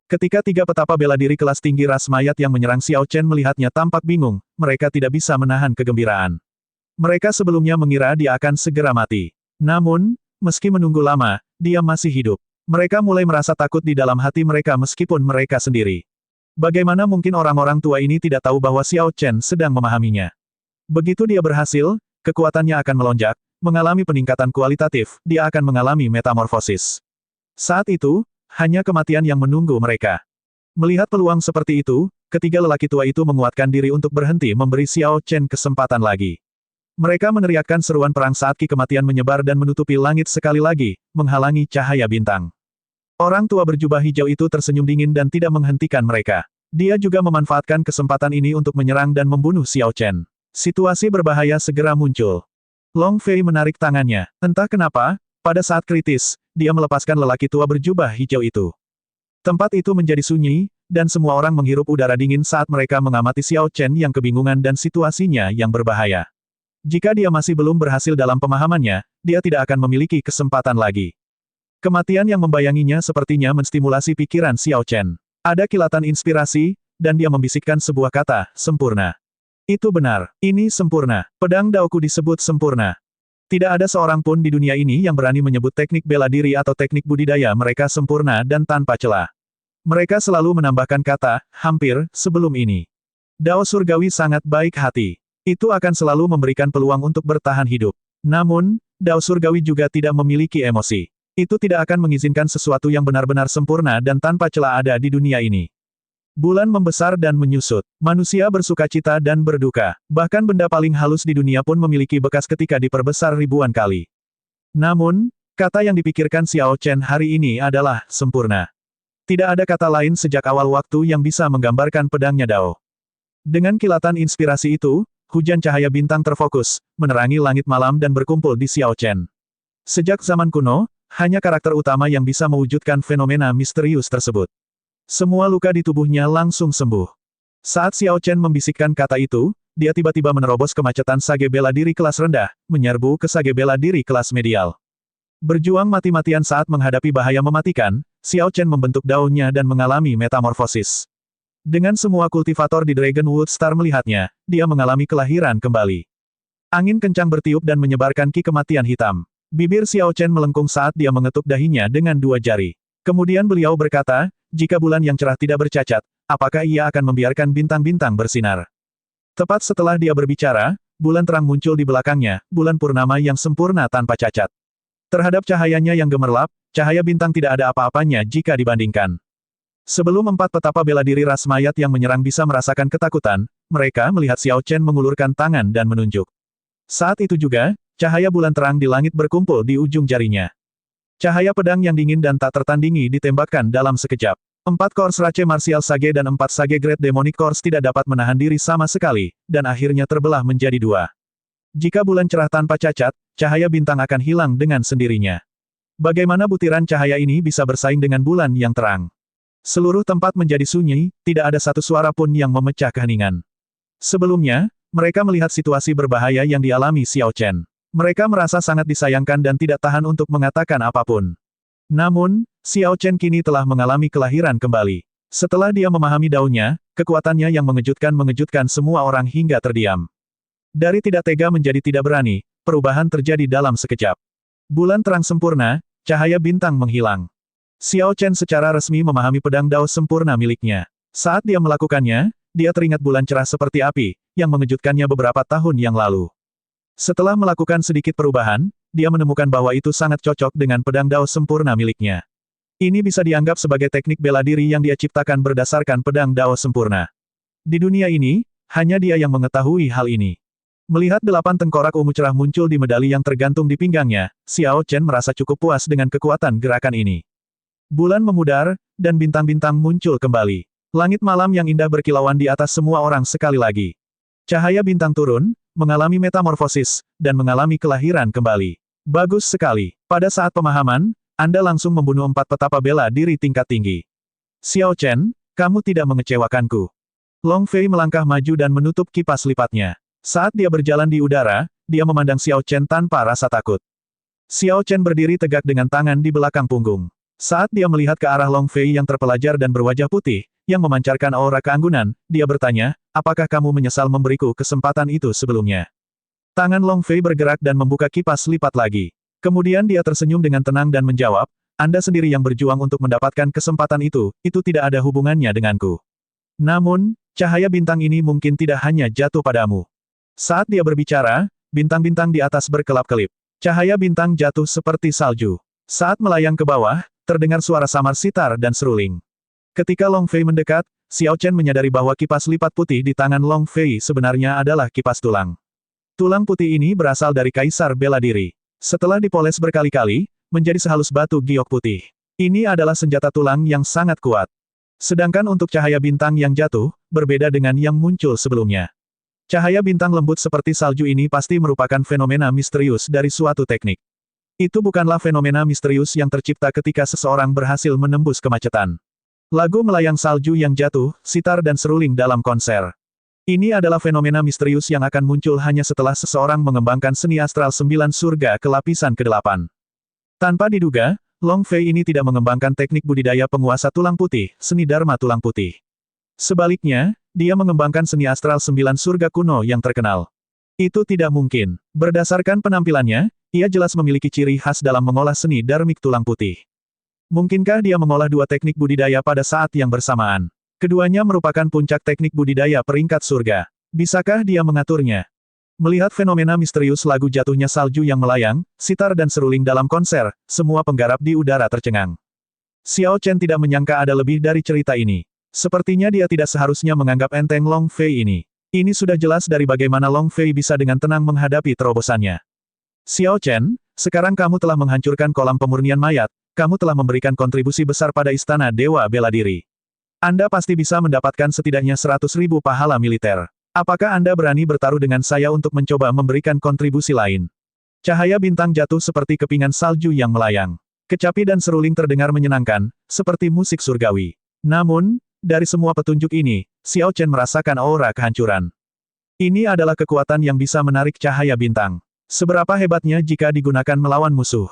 Ketika tiga petapa bela diri kelas tinggi ras mayat yang menyerang Xiao Chen melihatnya tampak bingung, mereka tidak bisa menahan kegembiraan. Mereka sebelumnya mengira dia akan segera mati. Namun, meski menunggu lama, dia masih hidup. Mereka mulai merasa takut di dalam hati mereka meskipun mereka sendiri. Bagaimana mungkin orang-orang tua ini tidak tahu bahwa Xiao Chen sedang memahaminya? Begitu dia berhasil, kekuatannya akan melonjak, mengalami peningkatan kualitatif, dia akan mengalami metamorfosis. Saat itu, hanya kematian yang menunggu mereka. Melihat peluang seperti itu, ketiga lelaki tua itu menguatkan diri untuk berhenti memberi Xiao Chen kesempatan lagi. Mereka meneriakkan seruan perang saat ki kematian menyebar dan menutupi langit sekali lagi, menghalangi cahaya bintang. Orang tua berjubah hijau itu tersenyum dingin dan tidak menghentikan mereka. Dia juga memanfaatkan kesempatan ini untuk menyerang dan membunuh Xiao Chen. Situasi berbahaya segera muncul. Long Fei menarik tangannya. Entah kenapa, pada saat kritis, dia melepaskan lelaki tua berjubah hijau itu. Tempat itu menjadi sunyi, dan semua orang menghirup udara dingin saat mereka mengamati Xiao Chen yang kebingungan dan situasinya yang berbahaya. Jika dia masih belum berhasil dalam pemahamannya, dia tidak akan memiliki kesempatan lagi. Kematian yang membayanginya sepertinya menstimulasi pikiran Xiao Chen. Ada kilatan inspirasi, dan dia membisikkan sebuah kata, sempurna. Itu benar, ini sempurna. Pedang Daoku disebut sempurna. Tidak ada seorang pun di dunia ini yang berani menyebut teknik bela diri atau teknik budidaya mereka sempurna dan tanpa celah. Mereka selalu menambahkan kata, hampir, sebelum ini. Dao surgawi sangat baik hati. Itu akan selalu memberikan peluang untuk bertahan hidup. Namun, Dao surgawi juga tidak memiliki emosi. Itu tidak akan mengizinkan sesuatu yang benar-benar sempurna dan tanpa celah ada di dunia ini. Bulan membesar dan menyusut. Manusia bersukacita dan berduka. Bahkan benda paling halus di dunia pun memiliki bekas ketika diperbesar ribuan kali. Namun, kata yang dipikirkan Xiao Chen hari ini adalah sempurna. Tidak ada kata lain sejak awal waktu yang bisa menggambarkan pedangnya Dao. Dengan kilatan inspirasi itu, hujan cahaya bintang terfokus, menerangi langit malam dan berkumpul di Xiao Chen. Sejak zaman kuno, hanya karakter utama yang bisa mewujudkan fenomena misterius tersebut. Semua luka di tubuhnya langsung sembuh. Saat Xiao Chen membisikkan kata itu, dia tiba-tiba menerobos kemacetan sage bela diri kelas rendah, menyerbu ke sage bela diri kelas medial. Berjuang mati-matian saat menghadapi bahaya mematikan, Xiao Chen membentuk daunnya dan mengalami metamorfosis. Dengan semua kultivator di Dragonwood Star melihatnya, dia mengalami kelahiran kembali. Angin kencang bertiup dan menyebarkan ki kematian hitam. Bibir Xiao Chen melengkung saat dia mengetuk dahinya dengan dua jari. Kemudian beliau berkata, jika bulan yang cerah tidak bercacat, apakah ia akan membiarkan bintang-bintang bersinar? Tepat setelah dia berbicara, bulan terang muncul di belakangnya, bulan purnama yang sempurna tanpa cacat. Terhadap cahayanya yang gemerlap, cahaya bintang tidak ada apa-apanya jika dibandingkan. Sebelum empat petapa bela diri ras mayat yang menyerang bisa merasakan ketakutan, mereka melihat Xiao Chen mengulurkan tangan dan menunjuk. Saat itu juga, cahaya bulan terang di langit berkumpul di ujung jarinya. Cahaya pedang yang dingin dan tak tertandingi ditembakkan dalam sekejap. 4 Kors Rache Martial Sage dan 4 Sage Great Demonic Kors tidak dapat menahan diri sama sekali, dan akhirnya terbelah menjadi dua. Jika bulan cerah tanpa cacat, cahaya bintang akan hilang dengan sendirinya. Bagaimana butiran cahaya ini bisa bersaing dengan bulan yang terang? Seluruh tempat menjadi sunyi, tidak ada satu suara pun yang memecah keheningan. Sebelumnya, mereka melihat situasi berbahaya yang dialami Xiao Chen. Mereka merasa sangat disayangkan dan tidak tahan untuk mengatakan apapun. Namun, Xiao Chen kini telah mengalami kelahiran kembali. Setelah dia memahami daunnya, kekuatannya yang mengejutkan semua orang hingga terdiam. Dari tidak tega menjadi tidak berani, perubahan terjadi dalam sekejap. Bulan terang sempurna, cahaya bintang menghilang. Xiao Chen secara resmi memahami pedang Dao sempurna miliknya. Saat dia melakukannya, dia teringat bulan cerah seperti api, yang mengejutkannya beberapa tahun yang lalu. Setelah melakukan sedikit perubahan, dia menemukan bahwa itu sangat cocok dengan pedang Dao sempurna miliknya. Ini bisa dianggap sebagai teknik bela diri yang dia ciptakan berdasarkan pedang Dao sempurna. Di dunia ini, hanya dia yang mengetahui hal ini. Melihat 8 tengkorak ungu cerah muncul di medali yang tergantung di pinggangnya, Xiao Chen merasa cukup puas dengan kekuatan gerakan ini. Bulan memudar, dan bintang-bintang muncul kembali. Langit malam yang indah berkilauan di atas semua orang sekali lagi. Cahaya bintang turun, mengalami metamorfosis, dan mengalami kelahiran kembali. Bagus sekali. Pada saat pemahaman, Anda langsung membunuh 4 petapa bela diri tingkat tinggi. Xiao Chen, kamu tidak mengecewakanku. Long Fei melangkah maju dan menutup kipas lipatnya. Saat dia berjalan di udara, dia memandang Xiao Chen tanpa rasa takut. Xiao Chen berdiri tegak dengan tangan di belakang punggung. Saat dia melihat ke arah Long Fei yang terpelajar dan berwajah putih, yang memancarkan aura keanggunan, dia bertanya, apakah kamu menyesal memberiku kesempatan itu sebelumnya? Tangan Long Fei bergerak dan membuka kipas lipat lagi. Kemudian dia tersenyum dengan tenang dan menjawab, Anda sendiri yang berjuang untuk mendapatkan kesempatan itu tidak ada hubungannya denganku. Namun, cahaya bintang ini mungkin tidak hanya jatuh padamu. Saat dia berbicara, bintang-bintang di atas berkelap-kelip. Cahaya bintang jatuh seperti salju. Saat melayang ke bawah, terdengar suara samar sitar dan seruling. Ketika Long Fei mendekat, Xiao Chen menyadari bahwa kipas lipat putih di tangan Long Fei sebenarnya adalah kipas tulang. Tulang putih ini berasal dari Kaisar Bela Diri. Setelah dipoles berkali-kali, menjadi sehalus batu giok putih. Ini adalah senjata tulang yang sangat kuat. Sedangkan untuk cahaya bintang yang jatuh, berbeda dengan yang muncul sebelumnya. Cahaya bintang lembut seperti salju ini pasti merupakan fenomena misterius dari suatu teknik. Itu bukanlah fenomena misterius yang tercipta ketika seseorang berhasil menembus kemacetan. Lagu melayang salju yang jatuh, sitar dan seruling dalam konser. Ini adalah fenomena misterius yang akan muncul hanya setelah seseorang mengembangkan seni astral 9 surga ke lapisan ke-8. Tanpa diduga, Long Fei ini tidak mengembangkan teknik budidaya penguasa tulang putih, seni Dharma tulang putih. Sebaliknya, dia mengembangkan seni astral 9 surga kuno yang terkenal. Itu tidak mungkin. Berdasarkan penampilannya, ia jelas memiliki ciri khas dalam mengolah seni dharmik tulang putih. Mungkinkah dia mengolah dua teknik budidaya pada saat yang bersamaan? Keduanya merupakan puncak teknik budidaya peringkat surga. Bisakah dia mengaturnya? Melihat fenomena misterius lagu jatuhnya salju yang melayang, sitar dan seruling dalam konser, semua penggarap di udara tercengang. Xiao Chen tidak menyangka ada lebih dari cerita ini. Sepertinya dia tidak seharusnya menganggap enteng Long Fei ini. Ini sudah jelas dari bagaimana Long Fei bisa dengan tenang menghadapi terobosannya. Xiao Chen, sekarang kamu telah menghancurkan kolam pemurnian mayat, kamu telah memberikan kontribusi besar pada Istana Dewa Bela Diri. Anda pasti bisa mendapatkan setidaknya 100.000 pahala militer. Apakah Anda berani bertaruh dengan saya untuk mencoba memberikan kontribusi lain? Cahaya bintang jatuh seperti kepingan salju yang melayang. Kecapi dan seruling terdengar menyenangkan, seperti musik surgawi. Namun, dari semua petunjuk ini, Xiao Chen merasakan aura kehancuran. Ini adalah kekuatan yang bisa menarik cahaya bintang. Seberapa hebatnya jika digunakan melawan musuh.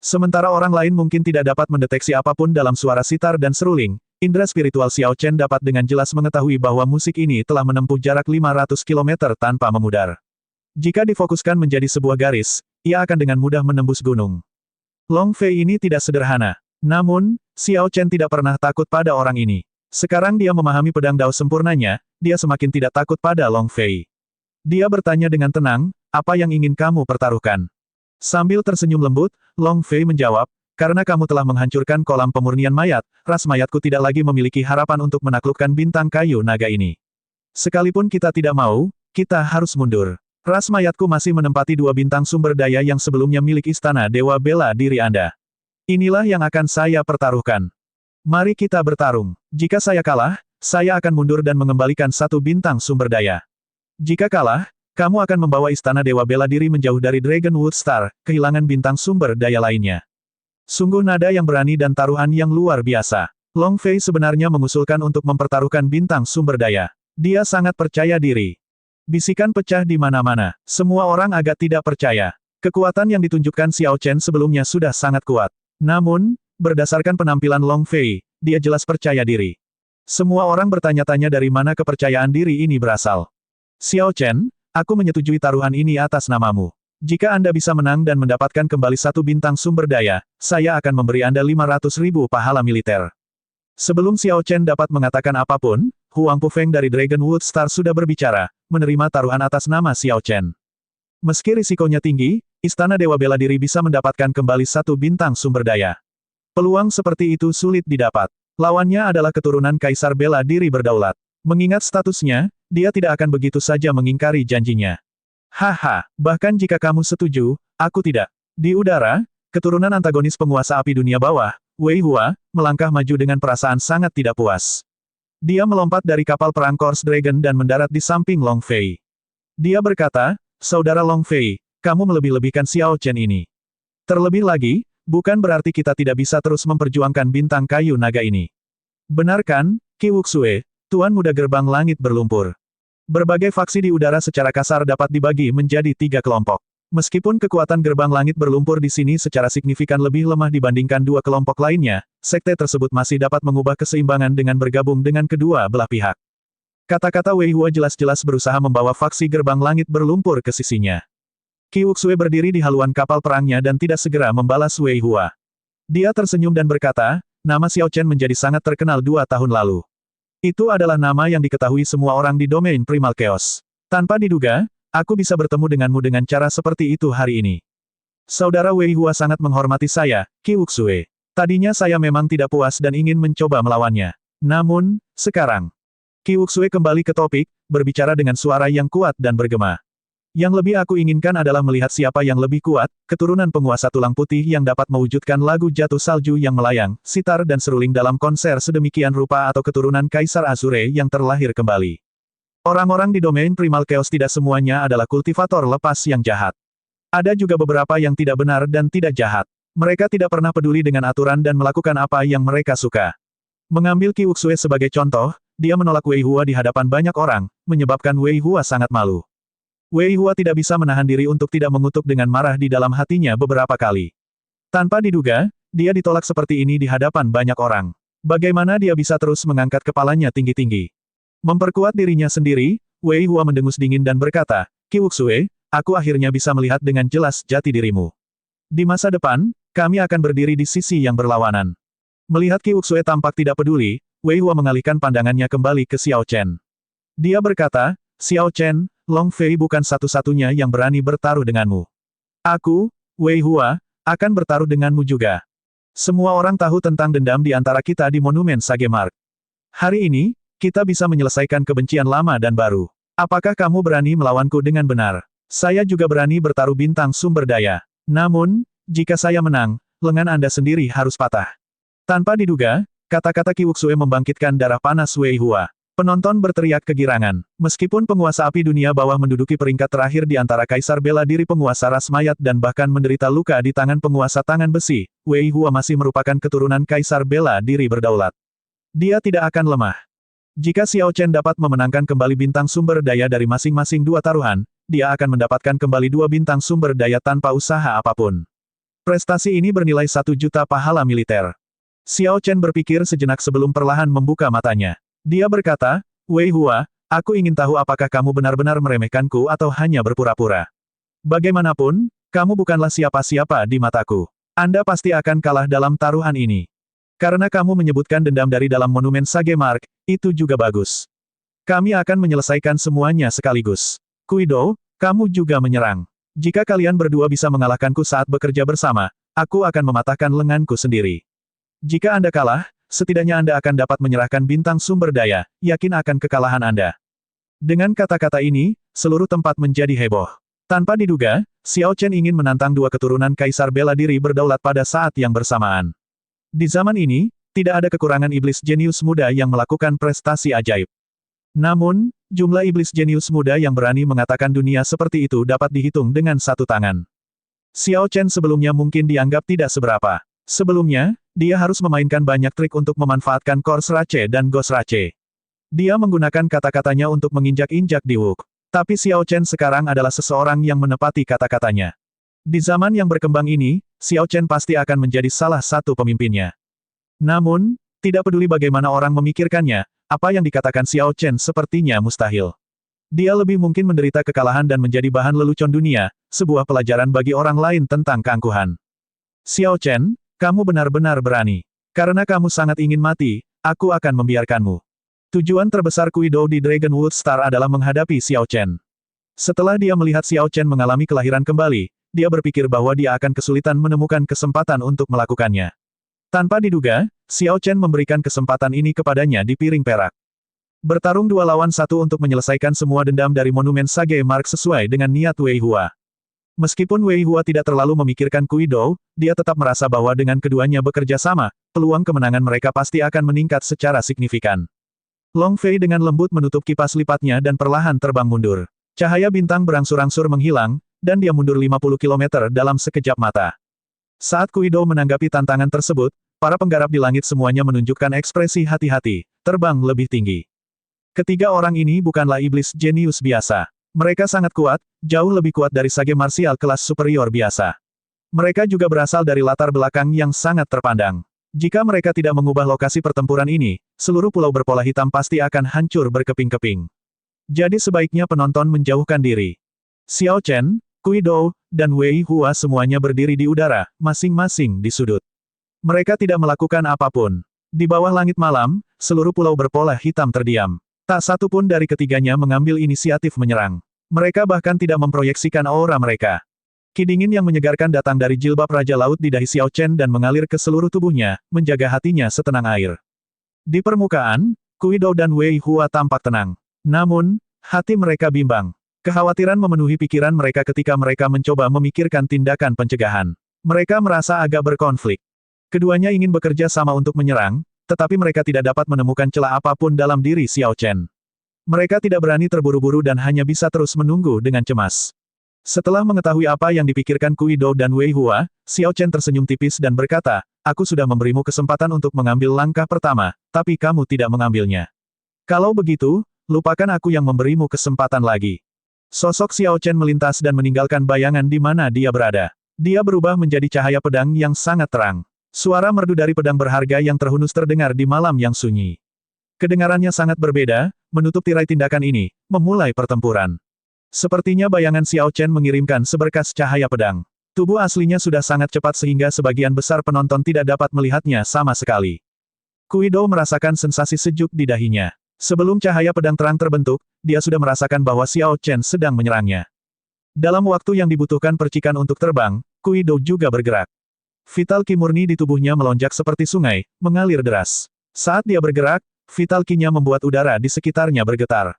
Sementara orang lain mungkin tidak dapat mendeteksi apapun dalam suara sitar dan seruling, indera spiritual Xiao Chen dapat dengan jelas mengetahui bahwa musik ini telah menempuh jarak 500 km tanpa memudar. Jika difokuskan menjadi sebuah garis, ia akan dengan mudah menembus gunung. Long Fei ini tidak sederhana. Namun, Xiao Chen tidak pernah takut pada orang ini. Sekarang dia memahami pedang Dao sempurnanya, dia semakin tidak takut pada Long Fei. Dia bertanya dengan tenang, apa yang ingin kamu pertaruhkan? Sambil tersenyum lembut, Long Fei menjawab, karena kamu telah menghancurkan kolam pemurnian mayat, ras mayatku tidak lagi memiliki harapan untuk menaklukkan bintang kayu naga ini. Sekalipun kita tidak mau, kita harus mundur. Ras mayatku masih menempati dua bintang sumber daya yang sebelumnya milik Istana Dewa Bela Diri Anda. Inilah yang akan saya pertaruhkan. Mari kita bertarung. Jika saya kalah, saya akan mundur dan mengembalikan satu bintang sumber daya. Jika kalah, kamu akan membawa Istana Dewa Bela Diri menjauh dari Dragonwood Star, kehilangan bintang sumber daya lainnya. Sungguh nada yang berani dan taruhan yang luar biasa. Long Fei sebenarnya mengusulkan untuk mempertaruhkan bintang sumber daya. Dia sangat percaya diri. Bisikan pecah di mana-mana. Semua orang agak tidak percaya. Kekuatan yang ditunjukkan Xiao Chen sebelumnya sudah sangat kuat. Namun, berdasarkan penampilan Long Fei, dia jelas percaya diri. Semua orang bertanya-tanya dari mana kepercayaan diri ini berasal. Xiao Chen, aku menyetujui taruhan ini atas namamu. Jika Anda bisa menang dan mendapatkan kembali satu bintang sumber daya, saya akan memberi Anda 500.000 pahala militer. Sebelum Xiao Chen dapat mengatakan apapun, Huang Pufeng dari Dragonwood Star sudah berbicara, menerima taruhan atas nama Xiao Chen. Meski risikonya tinggi, Istana Dewa Bela Diri bisa mendapatkan kembali satu bintang sumber daya. Peluang seperti itu sulit didapat. Lawannya adalah keturunan Kaisar Bela Diri berdaulat. Mengingat statusnya, dia tidak akan begitu saja mengingkari janjinya. Haha, bahkan jika kamu setuju, aku tidak. Di udara, keturunan antagonis penguasa api dunia bawah, Wei Hua, melangkah maju dengan perasaan sangat tidak puas. Dia melompat dari kapal perang Course Dragon dan mendarat di samping Long Fei. Dia berkata, Saudara Long Fei, kamu melebih-lebihkan Xiao Chen ini. Terlebih lagi, bukan berarti kita tidak bisa terus memperjuangkan bintang kayu naga ini. Benar kan, Qi Wuxue, Tuan Muda Gerbang Langit Berlumpur? Berbagai faksi di udara secara kasar dapat dibagi menjadi 3 kelompok. Meskipun kekuatan gerbang langit berlumpur di sini secara signifikan lebih lemah dibandingkan dua kelompok lainnya, sekte tersebut masih dapat mengubah keseimbangan dengan bergabung dengan kedua belah pihak. Kata-kata Wei Hua jelas-jelas berusaha membawa faksi gerbang langit berlumpur ke sisinya. Qi Wuxue berdiri di haluan kapal perangnya dan tidak segera membalas Wei Hua. Dia tersenyum dan berkata, nama Xiao Chen menjadi sangat terkenal 2 tahun lalu. Itu adalah nama yang diketahui semua orang di domain Primal Chaos. Tanpa diduga, aku bisa bertemu denganmu dengan cara seperti itu hari ini. Saudara Wei Hua sangat menghormati saya, Qi Wuxue. Tadinya saya memang tidak puas dan ingin mencoba melawannya. Namun, sekarang. Qi Wuxue kembali ke topik, berbicara dengan suara yang kuat dan bergema. Yang lebih aku inginkan adalah melihat siapa yang lebih kuat, keturunan penguasa tulang putih yang dapat mewujudkan lagu jatuh salju yang melayang, sitar dan seruling dalam konser sedemikian rupa atau keturunan Kaisar Azure yang terlahir kembali. Orang-orang di domain Primal Chaos tidak semuanya adalah kultivator lepas yang jahat. Ada juga beberapa yang tidak benar dan tidak jahat. Mereka tidak pernah peduli dengan aturan dan melakukan apa yang mereka suka. Mengambil Qi Wuxue sebagai contoh, dia menolak Wei Hua di hadapan banyak orang, menyebabkan Wei Hua sangat malu. Wei Hua tidak bisa menahan diri untuk tidak mengutuk dengan marah di dalam hatinya beberapa kali. Tanpa diduga, dia ditolak seperti ini di hadapan banyak orang. Bagaimana dia bisa terus mengangkat kepalanya tinggi-tinggi? Memperkuat dirinya sendiri, Wei Hua mendengus dingin dan berkata, Qi Wuxue, aku akhirnya bisa melihat dengan jelas jati dirimu. Di masa depan, kami akan berdiri di sisi yang berlawanan. Melihat Qi Wuxue tampak tidak peduli, Wei Hua mengalihkan pandangannya kembali ke Xiao Chen. Dia berkata, Xiao Chen, Long Fei bukan satu-satunya yang berani bertaruh denganmu. Aku, Wei Hua, akan bertaruh denganmu juga. Semua orang tahu tentang dendam di antara kita di Monumen Sage Mark. Hari ini, kita bisa menyelesaikan kebencian lama dan baru. Apakah kamu berani melawanku dengan benar? Saya juga berani bertaruh bintang sumber daya. Namun, jika saya menang, lengan Anda sendiri harus patah. Tanpa diduga, kata-kata Qi Wuxue membangkitkan darah panas Wei Hua. Penonton berteriak kegirangan. Meskipun penguasa api dunia bawah menduduki peringkat terakhir di antara kaisar bela diri penguasa ras mayat dan bahkan menderita luka di tangan penguasa tangan besi, Wei Hua masih merupakan keturunan kaisar bela diri berdaulat. Dia tidak akan lemah. Jika Xiao Chen dapat memenangkan kembali bintang sumber daya dari masing-masing dua taruhan, dia akan mendapatkan kembali 2 bintang sumber daya tanpa usaha apapun. Prestasi ini bernilai 1 juta pahala militer. Xiao Chen berpikir sejenak sebelum perlahan membuka matanya. Dia berkata, Wei Hua, aku ingin tahu apakah kamu benar-benar meremehkanku atau hanya berpura-pura. Bagaimanapun, kamu bukanlah siapa-siapa di mataku. Anda pasti akan kalah dalam taruhan ini. Karena kamu menyebutkan dendam dari dalam Monumen Sage Mark, itu juga bagus. Kami akan menyelesaikan semuanya sekaligus. Kuido, kamu juga menyerang. Jika kalian berdua bisa mengalahkanku saat bekerja bersama, aku akan mematahkan lenganku sendiri. Jika Anda kalah, setidaknya Anda akan dapat menyerahkan bintang sumber daya, yakin akan kekalahan Anda. Dengan kata-kata ini, seluruh tempat menjadi heboh. Tanpa diduga, Xiao Chen ingin menantang 2 keturunan kaisar bela diri berdaulat pada saat yang bersamaan. Di zaman ini, tidak ada kekurangan iblis jenius muda yang melakukan prestasi ajaib. Namun, jumlah iblis jenius muda yang berani mengatakan dunia seperti itu dapat dihitung dengan 1 tangan. Xiao Chen sebelumnya mungkin dianggap tidak seberapa. Sebelumnya, dia harus memainkan banyak trik untuk memanfaatkan Course Rache dan Ghost Rache. Dia menggunakan kata-katanya untuk menginjak-injak di Wuk. Tapi Xiao Chen sekarang adalah seseorang yang menepati kata-katanya. Di zaman yang berkembang ini, Xiao Chen pasti akan menjadi salah satu pemimpinnya. Namun, tidak peduli bagaimana orang memikirkannya, apa yang dikatakan Xiao Chen sepertinya mustahil. Dia lebih mungkin menderita kekalahan dan menjadi bahan lelucon dunia, sebuah pelajaran bagi orang lain tentang keangkuhan. Xiao Chen, kamu benar-benar berani. Karena kamu sangat ingin mati, aku akan membiarkanmu. Tujuan terbesar Kuido di Dragonwood Star adalah menghadapi Xiao Chen. Setelah dia melihat Xiao Chen mengalami kelahiran kembali, dia berpikir bahwa dia akan kesulitan menemukan kesempatan untuk melakukannya. Tanpa diduga, Xiao Chen memberikan kesempatan ini kepadanya di piring perak. Bertarung 2 lawan 1 untuk menyelesaikan semua dendam dari Monumen Sage Mark sesuai dengan niat Wei Hua. Meskipun Wei Hua tidak terlalu memikirkan Kuido, dia tetap merasa bahwa dengan keduanya bekerja sama, peluang kemenangan mereka pasti akan meningkat secara signifikan. Long Fei dengan lembut menutup kipas lipatnya dan perlahan terbang mundur. Cahaya bintang berangsur-angsur menghilang, dan dia mundur 50 km dalam sekejap mata. Saat Kuido menanggapi tantangan tersebut, para penggarap di langit semuanya menunjukkan ekspresi hati-hati, terbang lebih tinggi. Ketiga orang ini bukanlah iblis jenius biasa. Mereka sangat kuat, jauh lebih kuat dari sage marsial kelas superior biasa. Mereka juga berasal dari latar belakang yang sangat terpandang. Jika mereka tidak mengubah lokasi pertempuran ini, seluruh pulau berpola hitam pasti akan hancur berkeping-keping. Jadi sebaiknya penonton menjauhkan diri. Xiao Chen, Kui Dou, dan Wei Hua semuanya berdiri di udara, masing-masing di sudut. Mereka tidak melakukan apapun. Di bawah langit malam, seluruh pulau berpola hitam terdiam. Tak satu pun dari ketiganya mengambil inisiatif menyerang. Mereka bahkan tidak memproyeksikan aura mereka. Ki dingin yang menyegarkan datang dari jilbab Raja Laut di dahi Xiao Chen dan mengalir ke seluruh tubuhnya, menjaga hatinya setenang air. Di permukaan, Kui Dou dan Wei Hua tampak tenang. Namun, hati mereka bimbang. Kekhawatiran memenuhi pikiran mereka ketika mereka mencoba memikirkan tindakan pencegahan. Mereka merasa agak berkonflik. Keduanya ingin bekerja sama untuk menyerang, tetapi mereka tidak dapat menemukan celah apapun dalam diri Xiao Chen. Mereka tidak berani terburu-buru dan hanya bisa terus menunggu dengan cemas. Setelah mengetahui apa yang dipikirkan Kui Dou dan Wei Hua, Xiao Chen tersenyum tipis dan berkata, "Aku sudah memberimu kesempatan untuk mengambil langkah pertama, tapi kamu tidak mengambilnya. Kalau begitu, lupakan aku yang memberimu kesempatan lagi." Sosok Xiao Chen melintas dan meninggalkan bayangan di mana dia berada. Dia berubah menjadi cahaya pedang yang sangat terang. Suara merdu dari pedang berharga yang terhunus terdengar di malam yang sunyi. Kedengarannya sangat berbeda, menutup tirai tindakan ini, memulai pertempuran. Sepertinya bayangan Xiao Chen mengirimkan seberkas cahaya pedang. Tubuh aslinya sudah sangat cepat sehingga sebagian besar penonton tidak dapat melihatnya sama sekali. Kui Dou merasakan sensasi sejuk di dahinya. Sebelum cahaya pedang terang terbentuk, dia sudah merasakan bahwa Xiao Chen sedang menyerangnya. Dalam waktu yang dibutuhkan percikan untuk terbang, Kui Dou juga bergerak. Vital Ki murni di tubuhnya melonjak seperti sungai, mengalir deras. Saat dia bergerak, Vital Ki-nya membuat udara di sekitarnya bergetar.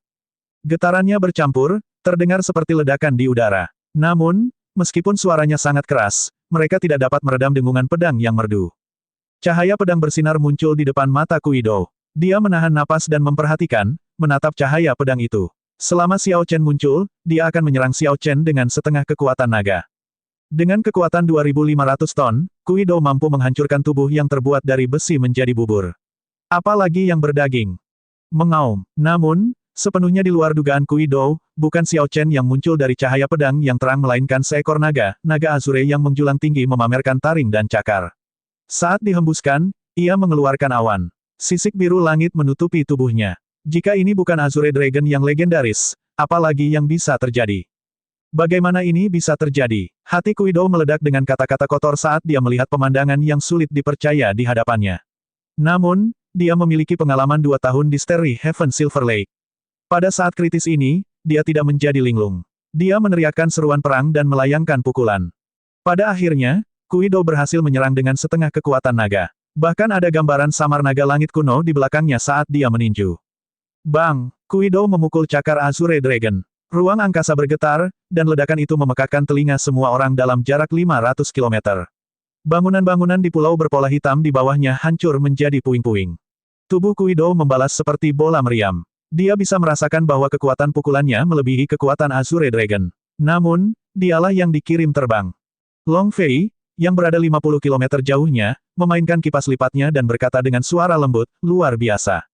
Getarannya bercampur, terdengar seperti ledakan di udara. Namun, meskipun suaranya sangat keras, mereka tidak dapat meredam dengungan pedang yang merdu. Cahaya pedang bersinar muncul di depan mata Kui Dou. Dia menahan napas dan memperhatikan, menatap cahaya pedang itu. Selama Xiao Chen muncul, dia akan menyerang Xiao Chen dengan setengah kekuatan naga. Dengan kekuatan 2.500 ton, Kui Dou mampu menghancurkan tubuh yang terbuat dari besi menjadi bubur. Apalagi yang berdaging. Mengaum. Namun, sepenuhnya di luar dugaan Kui Dou, bukan Xiao Chen yang muncul dari cahaya pedang yang terang melainkan seekor naga, naga azure yang menjulang tinggi memamerkan taring dan cakar. Saat dihembuskan, ia mengeluarkan awan. Sisik biru langit menutupi tubuhnya. Jika ini bukan Azure Dragon yang legendaris, apalagi yang bisa terjadi? Bagaimana ini bisa terjadi? Hati Kui Dou meledak dengan kata-kata kotor saat dia melihat pemandangan yang sulit dipercaya di hadapannya. Namun, dia memiliki pengalaman 2 tahun di Starry Heaven Silver Lake. Pada saat kritis ini, dia tidak menjadi linglung. Dia meneriakkan seruan perang dan melayangkan pukulan. Pada akhirnya, Kui Dou berhasil menyerang dengan setengah kekuatan naga. Bahkan ada gambaran samar naga langit kuno di belakangnya saat dia meninju. Bang! Kui Dou memukul cakar Azure Dragon. Ruang angkasa bergetar, dan ledakan itu memekakkan telinga semua orang dalam jarak 500 km. Bangunan-bangunan di pulau berpola hitam di bawahnya hancur menjadi puing-puing. Tubuh Kui Dou membalas seperti bola meriam. Dia bisa merasakan bahwa kekuatan pukulannya melebihi kekuatan Azure Dragon. Namun, dialah yang dikirim terbang. Long Fei, yang berada 50 km jauhnya, memainkan kipas lipatnya dan berkata dengan suara lembut, luar biasa.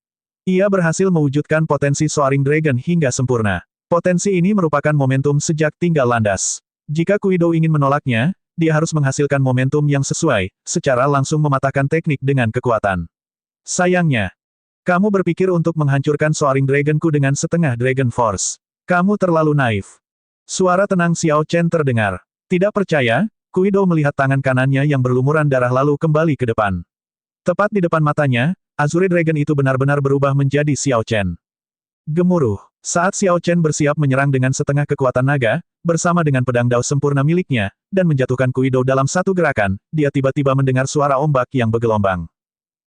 Ia berhasil mewujudkan potensi Soaring Dragon hingga sempurna. Potensi ini merupakan momentum sejak tinggal landas. Jika Kui Dou ingin menolaknya, dia harus menghasilkan momentum yang sesuai, secara langsung mematahkan teknik dengan kekuatan. Sayangnya, kamu berpikir untuk menghancurkan Soaring Dragon-ku dengan setengah Dragon Force. Kamu terlalu naif. Suara tenang Xiao Chen terdengar. Tidak percaya, Kui Dou melihat tangan kanannya yang berlumuran darah lalu kembali ke depan. Tepat di depan matanya, Azure Dragon itu benar-benar berubah menjadi Xiao Chen. Gemuruh. Saat Xiao Chen bersiap menyerang dengan setengah kekuatan naga, bersama dengan pedang dao sempurna miliknya, dan menjatuhkan Kui Dou dalam satu gerakan, dia tiba-tiba mendengar suara ombak yang bergelombang.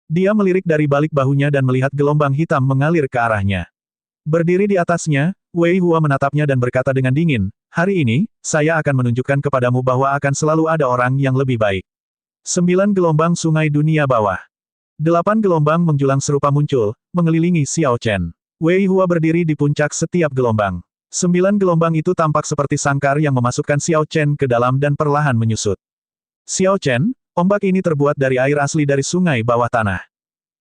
Dia melirik dari balik bahunya dan melihat gelombang hitam mengalir ke arahnya. Berdiri di atasnya, Wei Hua menatapnya dan berkata dengan dingin, hari ini, saya akan menunjukkan kepadamu bahwa akan selalu ada orang yang lebih baik. 9 gelombang sungai dunia bawah. 8 gelombang menjulang serupa muncul, mengelilingi Xiao Chen. Wei Hua berdiri di puncak setiap gelombang. 9 gelombang itu tampak seperti sangkar yang memasukkan Xiao Chen ke dalam dan perlahan menyusut. Xiao Chen, ombak ini terbuat dari air asli dari sungai bawah tanah.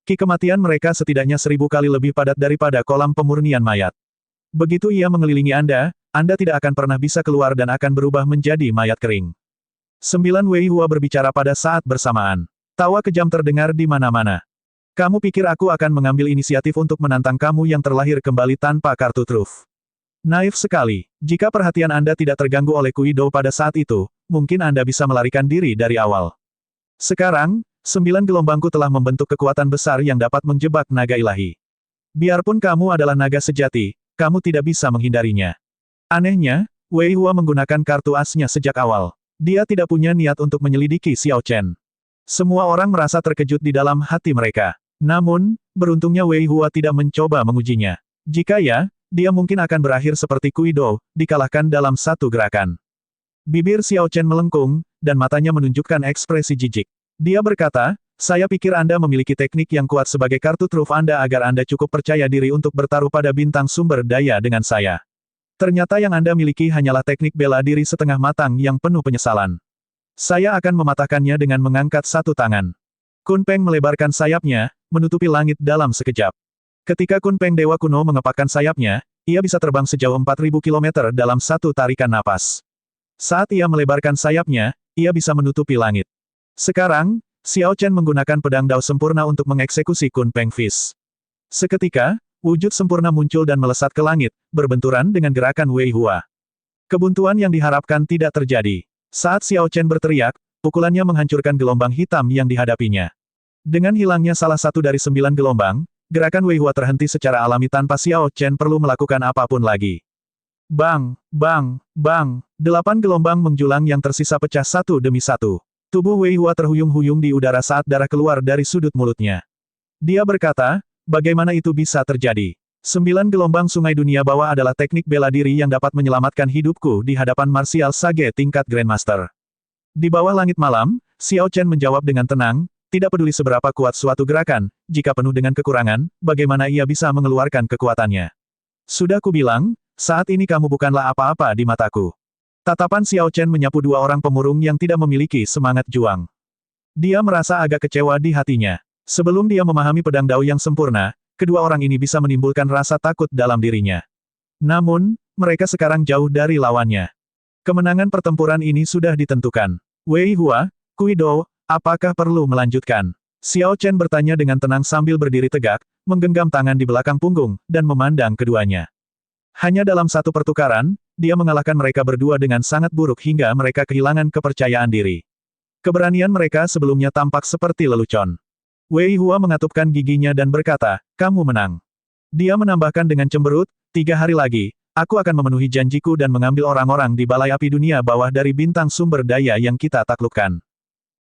Ki kematian mereka setidaknya 1000 kali lebih padat daripada kolam pemurnian mayat. Begitu ia mengelilingi Anda tidak akan pernah bisa keluar dan akan berubah menjadi mayat kering. 9 Wei Hua berbicara pada saat bersamaan. Tawa kejam terdengar di mana-mana. Kamu pikir aku akan mengambil inisiatif untuk menantang kamu yang terlahir kembali tanpa kartu truf? Naif sekali. Jika perhatian Anda tidak terganggu oleh Kuido pada saat itu, mungkin Anda bisa melarikan diri dari awal. Sekarang, 9 gelombangku telah membentuk kekuatan besar yang dapat menjebak naga ilahi. Biarpun kamu adalah naga sejati, kamu tidak bisa menghindarinya. Anehnya, Wei Hua menggunakan kartu asnya sejak awal. Dia tidak punya niat untuk menyelidiki Xiao Chen. Semua orang merasa terkejut di dalam hati mereka. Namun, beruntungnya Wei Hua tidak mencoba mengujinya. Jika ya, dia mungkin akan berakhir seperti Kuido, dikalahkan dalam satu gerakan. Bibir Xiao Chen melengkung, dan matanya menunjukkan ekspresi jijik. Dia berkata, saya pikir Anda memiliki teknik yang kuat sebagai kartu truf Anda agar Anda cukup percaya diri untuk bertaruh pada bintang sumber daya dengan saya. Ternyata yang Anda miliki hanyalah teknik bela diri setengah matang yang penuh penyesalan. Saya akan mematahkannya dengan mengangkat satu tangan. Kun Peng melebarkan sayapnya, menutupi langit dalam sekejap. Ketika Kun Peng Dewa Kuno mengepakkan sayapnya, ia bisa terbang sejauh 4.000 km dalam satu tarikan napas. Saat ia melebarkan sayapnya, ia bisa menutupi langit. Sekarang, Xiao Chen menggunakan pedang dao sempurna untuk mengeksekusi Kun Peng Fist. Seketika, wujud sempurna muncul dan melesat ke langit, berbenturan dengan gerakan Wei Hua. Kebuntuan yang diharapkan tidak terjadi. Saat Xiao Chen berteriak, pukulannya menghancurkan gelombang hitam yang dihadapinya. Dengan hilangnya salah satu dari 9 gelombang, gerakan Wei Hua terhenti secara alami tanpa Xiao Chen perlu melakukan apapun lagi. Bang, bang, bang, 8 gelombang menjulang yang tersisa pecah satu demi satu. Tubuh Wei Hua terhuyung-huyung di udara saat darah keluar dari sudut mulutnya. Dia berkata, bagaimana itu bisa terjadi? 9 gelombang sungai dunia bawah adalah teknik bela diri yang dapat menyelamatkan hidupku di hadapan martial sage tingkat Grandmaster. Di bawah langit malam, Xiao Chen menjawab dengan tenang, tidak peduli seberapa kuat suatu gerakan, jika penuh dengan kekurangan, bagaimana ia bisa mengeluarkan kekuatannya. Sudah kubilang, saat ini kamu bukanlah apa-apa di mataku. Tatapan Xiao Chen menyapu dua orang pemurung yang tidak memiliki semangat juang. Dia merasa agak kecewa di hatinya. Sebelum dia memahami pedang dao yang sempurna, kedua orang ini bisa menimbulkan rasa takut dalam dirinya. Namun, mereka sekarang jauh dari lawannya. Kemenangan pertempuran ini sudah ditentukan. Wei Hua, Kuido, apakah perlu melanjutkan? Xiao Chen bertanya dengan tenang sambil berdiri tegak, menggenggam tangan di belakang punggung, dan memandang keduanya. Hanya dalam satu pertukaran, dia mengalahkan mereka berdua dengan sangat buruk hingga mereka kehilangan kepercayaan diri. Keberanian mereka sebelumnya tampak seperti lelucon. Wei Hua mengatupkan giginya dan berkata, kamu menang. Dia menambahkan dengan cemberut, 3 hari lagi, aku akan memenuhi janjiku dan mengambil orang-orang di balai api dunia bawah dari bintang sumber daya yang kita taklukkan.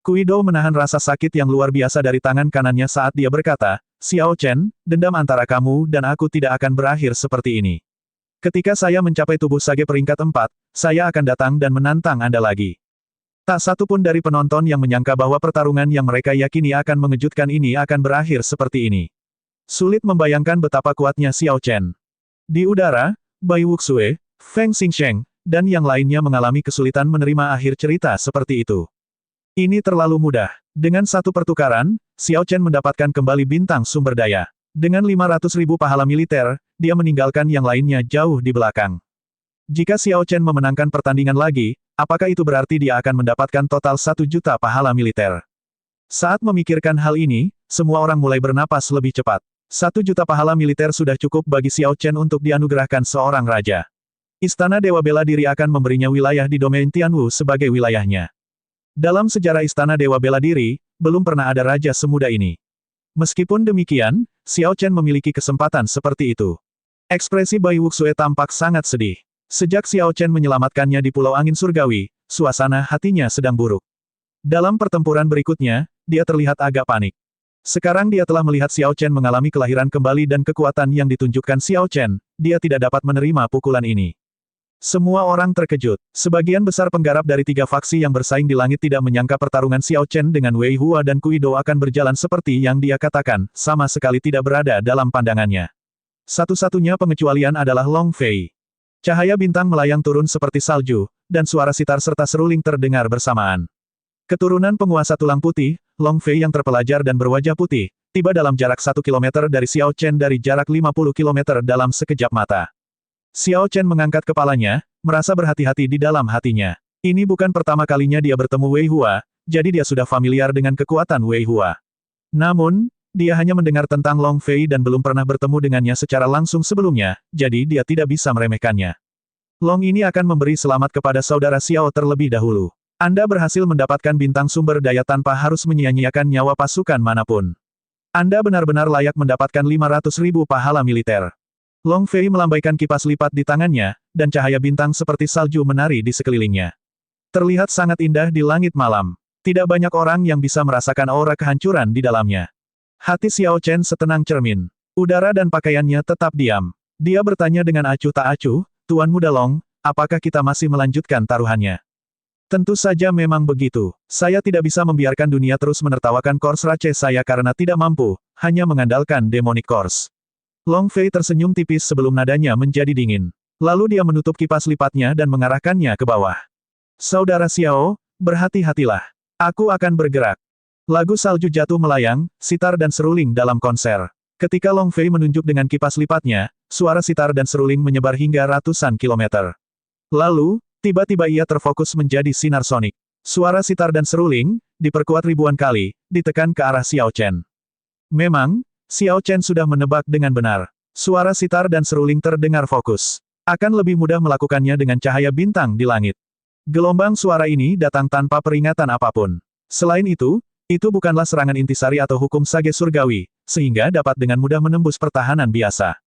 Kuido menahan rasa sakit yang luar biasa dari tangan kanannya saat dia berkata, Xiao Chen, dendam antara kamu dan aku tidak akan berakhir seperti ini. Ketika saya mencapai tubuh sage peringkat 4, saya akan datang dan menantang Anda lagi. Tak satu pun dari penonton yang menyangka bahwa pertarungan yang mereka yakini akan mengejutkan ini akan berakhir seperti ini. Sulit membayangkan betapa kuatnya Xiao Chen. Di udara, Bai Wuxue, Feng Xingsheng, dan yang lainnya mengalami kesulitan menerima akhir cerita seperti itu. Ini terlalu mudah. Dengan satu pertukaran, Xiao Chen mendapatkan kembali bintang sumber daya. Dengan 500.000 pahala militer, dia meninggalkan yang lainnya jauh di belakang. Jika Xiao Chen memenangkan pertandingan lagi, apakah itu berarti dia akan mendapatkan total 1 juta pahala militer? Saat memikirkan hal ini, semua orang mulai bernapas lebih cepat. 1 juta pahala militer sudah cukup bagi Xiao Chen untuk dianugerahkan seorang raja. Istana Dewa Bela Diri akan memberinya wilayah di domain Tianwu sebagai wilayahnya. Dalam sejarah Istana Dewa Bela Diri, belum pernah ada raja semuda ini. Meskipun demikian, Xiao Chen memiliki kesempatan seperti itu. Ekspresi Bai Wuxue tampak sangat sedih. Sejak Xiao Chen menyelamatkannya di Pulau Angin Surgawi, suasana hatinya sedang buruk. Dalam pertempuran berikutnya, dia terlihat agak panik. Sekarang dia telah melihat Xiao Chen mengalami kelahiran kembali dan kekuatan yang ditunjukkan Xiao Chen, dia tidak dapat menerima pukulan ini. Semua orang terkejut. Sebagian besar penggarap dari 3 faksi yang bersaing di langit tidak menyangka pertarungan Xiao Chen dengan Wei Hua dan Kuido akan berjalan seperti yang dia katakan, sama sekali tidak berada dalam pandangannya. Satu-satunya pengecualian adalah Long Fei. Cahaya bintang melayang turun seperti salju, dan suara sitar serta seruling terdengar bersamaan. Keturunan penguasa tulang putih, Long Fei yang terpelajar dan berwajah putih, tiba dalam jarak 1 km dari Xiao Chen dari jarak 50 km dalam sekejap mata. Xiao Chen mengangkat kepalanya, merasa berhati-hati di dalam hatinya. Ini bukan pertama kalinya dia bertemu Wei Hua, jadi dia sudah familiar dengan kekuatan Wei Hua. Namun, dia hanya mendengar tentang Long Fei dan belum pernah bertemu dengannya secara langsung sebelumnya, jadi dia tidak bisa meremehkannya. Long ini akan memberi selamat kepada saudara Xiao terlebih dahulu. Anda berhasil mendapatkan bintang sumber daya tanpa harus menyia-nyiakan nyawa pasukan manapun. Anda benar-benar layak mendapatkan 500.000 pahala militer. Long Fei melambaikan kipas lipat di tangannya, dan cahaya bintang seperti salju menari di sekelilingnya. Terlihat sangat indah di langit malam. Tidak banyak orang yang bisa merasakan aura kehancuran di dalamnya. Hati Xiao Chen setenang cermin. Udara dan pakaiannya tetap diam. Dia bertanya dengan acuh tak acuh, Tuan Muda Long, apakah kita masih melanjutkan taruhannya? Tentu saja memang begitu. Saya tidak bisa membiarkan dunia terus menertawakan Kors Rache saya karena tidak mampu, hanya mengandalkan Demonic Kors. Long Fei tersenyum tipis sebelum nadanya menjadi dingin. Lalu dia menutup kipas lipatnya dan mengarahkannya ke bawah. Saudara Xiao, berhati-hatilah. Aku akan bergerak. Lagu salju jatuh melayang, sitar dan seruling dalam konser. Ketika Long Fei menunjuk dengan kipas lipatnya, suara sitar dan seruling menyebar hingga ratusan kilometer. Lalu, tiba-tiba ia terfokus menjadi sinar sonik. Suara sitar dan seruling, diperkuat ribuan kali, ditekan ke arah Xiao Chen. Memang, Xiao Chen sudah menebak dengan benar. Suara sitar dan seruling terdengar fokus. Akan lebih mudah melakukannya dengan cahaya bintang di langit. Gelombang suara ini datang tanpa peringatan apapun. Selain itu bukanlah serangan intisari atau hukum sage surgawi, sehingga dapat dengan mudah menembus pertahanan biasa.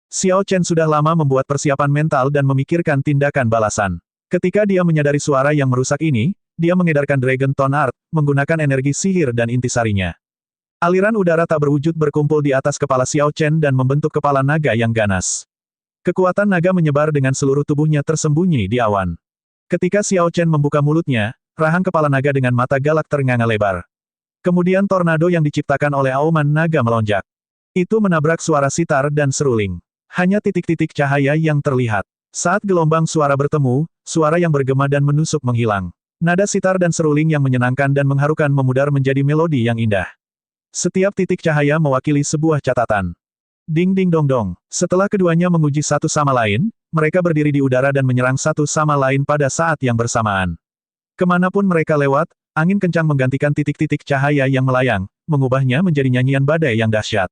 Xiao Chen sudah lama membuat persiapan mental dan memikirkan tindakan balasan. Ketika dia menyadari suara yang merusak ini, dia mengedarkan Dragon Tone Art, menggunakan energi sihir dan intisarinya. Aliran udara tak berwujud berkumpul di atas kepala Xiao Chen dan membentuk kepala naga yang ganas. Kekuatan naga menyebar dengan seluruh tubuhnya tersembunyi di awan. Ketika Xiao Chen membuka mulutnya, rahang kepala naga dengan mata galak ternganga lebar. Kemudian tornado yang diciptakan oleh auman naga melonjak. Itu menabrak suara sitar dan seruling. Hanya titik-titik cahaya yang terlihat. Saat gelombang suara bertemu, suara yang bergema dan menusuk menghilang. Nada sitar dan seruling yang menyenangkan dan mengharukan memudar menjadi melodi yang indah. Setiap titik cahaya mewakili sebuah catatan. Ding ding dong dong. Setelah keduanya menguji satu sama lain, mereka berdiri di udara dan menyerang satu sama lain pada saat yang bersamaan. Kemanapun mereka lewat, angin kencang menggantikan titik-titik cahaya yang melayang, mengubahnya menjadi nyanyian badai yang dahsyat.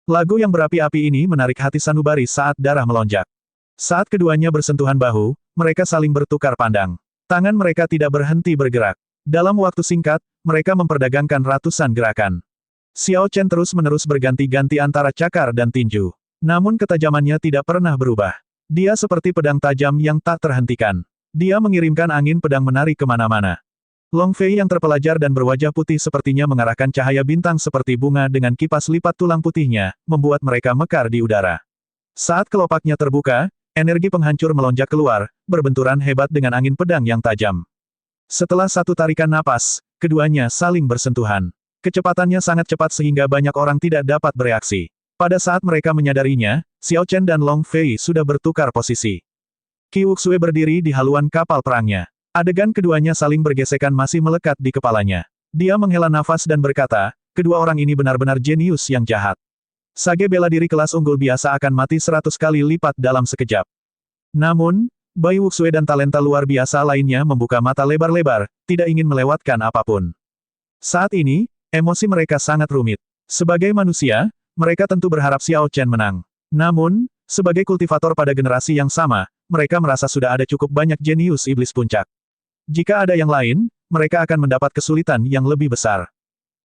Lagu yang berapi-api ini menarik hati sanubari saat darah melonjak. Saat keduanya bersentuhan bahu, mereka saling bertukar pandang. Tangan mereka tidak berhenti bergerak. Dalam waktu singkat, mereka memperdagangkan ratusan gerakan. Xiao Chen terus-menerus berganti-ganti antara cakar dan tinju. Namun ketajamannya tidak pernah berubah. Dia seperti pedang tajam yang tak terhentikan. Dia mengirimkan angin pedang menari kemana-mana. Long Fei yang terpelajar dan berwajah putih sepertinya mengarahkan cahaya bintang seperti bunga dengan kipas lipat tulang putihnya, membuat mereka mekar di udara. Saat kelopaknya terbuka, energi penghancur melonjak keluar, berbenturan hebat dengan angin pedang yang tajam. Setelah satu tarikan napas, keduanya saling bersentuhan. Kecepatannya sangat cepat sehingga banyak orang tidak dapat bereaksi. Pada saat mereka menyadarinya, Xiao Chen dan Long Fei sudah bertukar posisi. Qi Wuxue berdiri di haluan kapal perangnya. Adegan keduanya saling bergesekan masih melekat di kepalanya. Dia menghela nafas dan berkata, kedua orang ini benar-benar jenius yang jahat. Sage bela diri kelas unggul biasa akan mati 100 kali lipat dalam sekejap. Namun, Bai Wuxue dan talenta luar biasa lainnya membuka mata lebar-lebar, tidak ingin melewatkan apapun. Saat ini, emosi mereka sangat rumit. Sebagai manusia, mereka tentu berharap Xiao Chen menang. Namun, sebagai kultivator pada generasi yang sama, mereka merasa sudah ada cukup banyak jenius iblis puncak. Jika ada yang lain, mereka akan mendapat kesulitan yang lebih besar.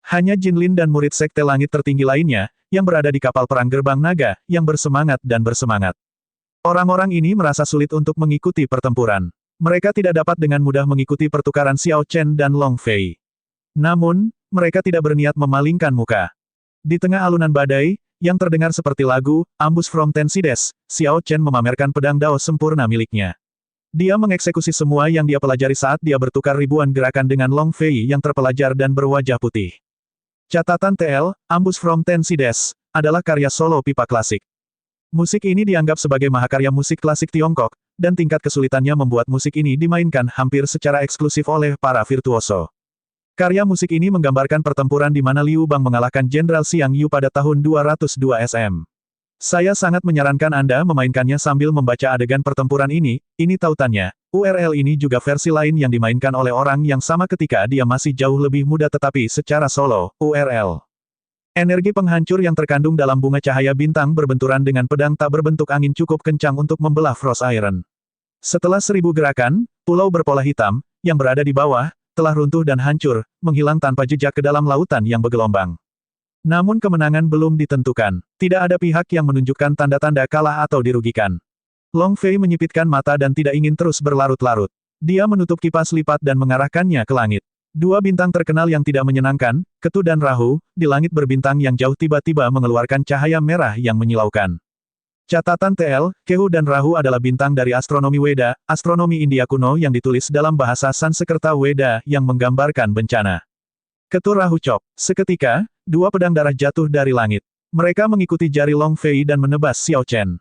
Hanya Jinlin dan murid sekte langit tertinggi lainnya, yang berada di kapal perang gerbang naga, yang bersemangat dan bersemangat. Orang-orang ini merasa sulit untuk mengikuti pertempuran. Mereka tidak dapat dengan mudah mengikuti pertukaran Xiao Chen dan Long Fei. Namun, mereka tidak berniat memalingkan muka. Di tengah alunan badai, yang terdengar seperti lagu, Ambush from Ten Sides, Xiao Chen memamerkan pedang dao sempurna miliknya. Dia mengeksekusi semua yang dia pelajari saat dia bertukar ribuan gerakan dengan Long Fei yang terpelajar dan berwajah putih. Catatan TL, Ambush from Ten Sides, adalah karya solo pipa klasik. Musik ini dianggap sebagai mahakarya musik klasik Tiongkok, dan tingkat kesulitannya membuat musik ini dimainkan hampir secara eksklusif oleh para virtuoso. Karya musik ini menggambarkan pertempuran di mana Liu Bang mengalahkan Jenderal Xiang Yu pada tahun 202 SM. Saya sangat menyarankan Anda memainkannya sambil membaca adegan pertempuran ini tautannya. URL ini juga versi lain yang dimainkan oleh orang yang sama ketika dia masih jauh lebih muda tetapi secara solo. URL. Energi penghancur yang terkandung dalam bunga cahaya bintang berbenturan dengan pedang tak berbentuk angin cukup kencang untuk membelah Frost Iron. Setelah 1000 gerakan, pulau berpola hitam, yang berada di bawah, telah runtuh dan hancur, menghilang tanpa jejak ke dalam lautan yang bergelombang. Namun kemenangan belum ditentukan. Tidak ada pihak yang menunjukkan tanda-tanda kalah atau dirugikan. Long Fei menyipitkan mata dan tidak ingin terus berlarut-larut. Dia menutup kipas lipat dan mengarahkannya ke langit. Dua bintang terkenal yang tidak menyenangkan, Ketu dan Rahu, di langit berbintang yang jauh tiba-tiba mengeluarkan cahaya merah yang menyilaukan. Catatan TL, Kehu dan Rahu adalah bintang dari astronomi Weda, astronomi India kuno yang ditulis dalam bahasa Sanskerta Weda yang menggambarkan bencana. Ketu Rahu Chop. Seketika, dua pedang darah jatuh dari langit. Mereka mengikuti jari Long Fei dan menebas Xiao Chen.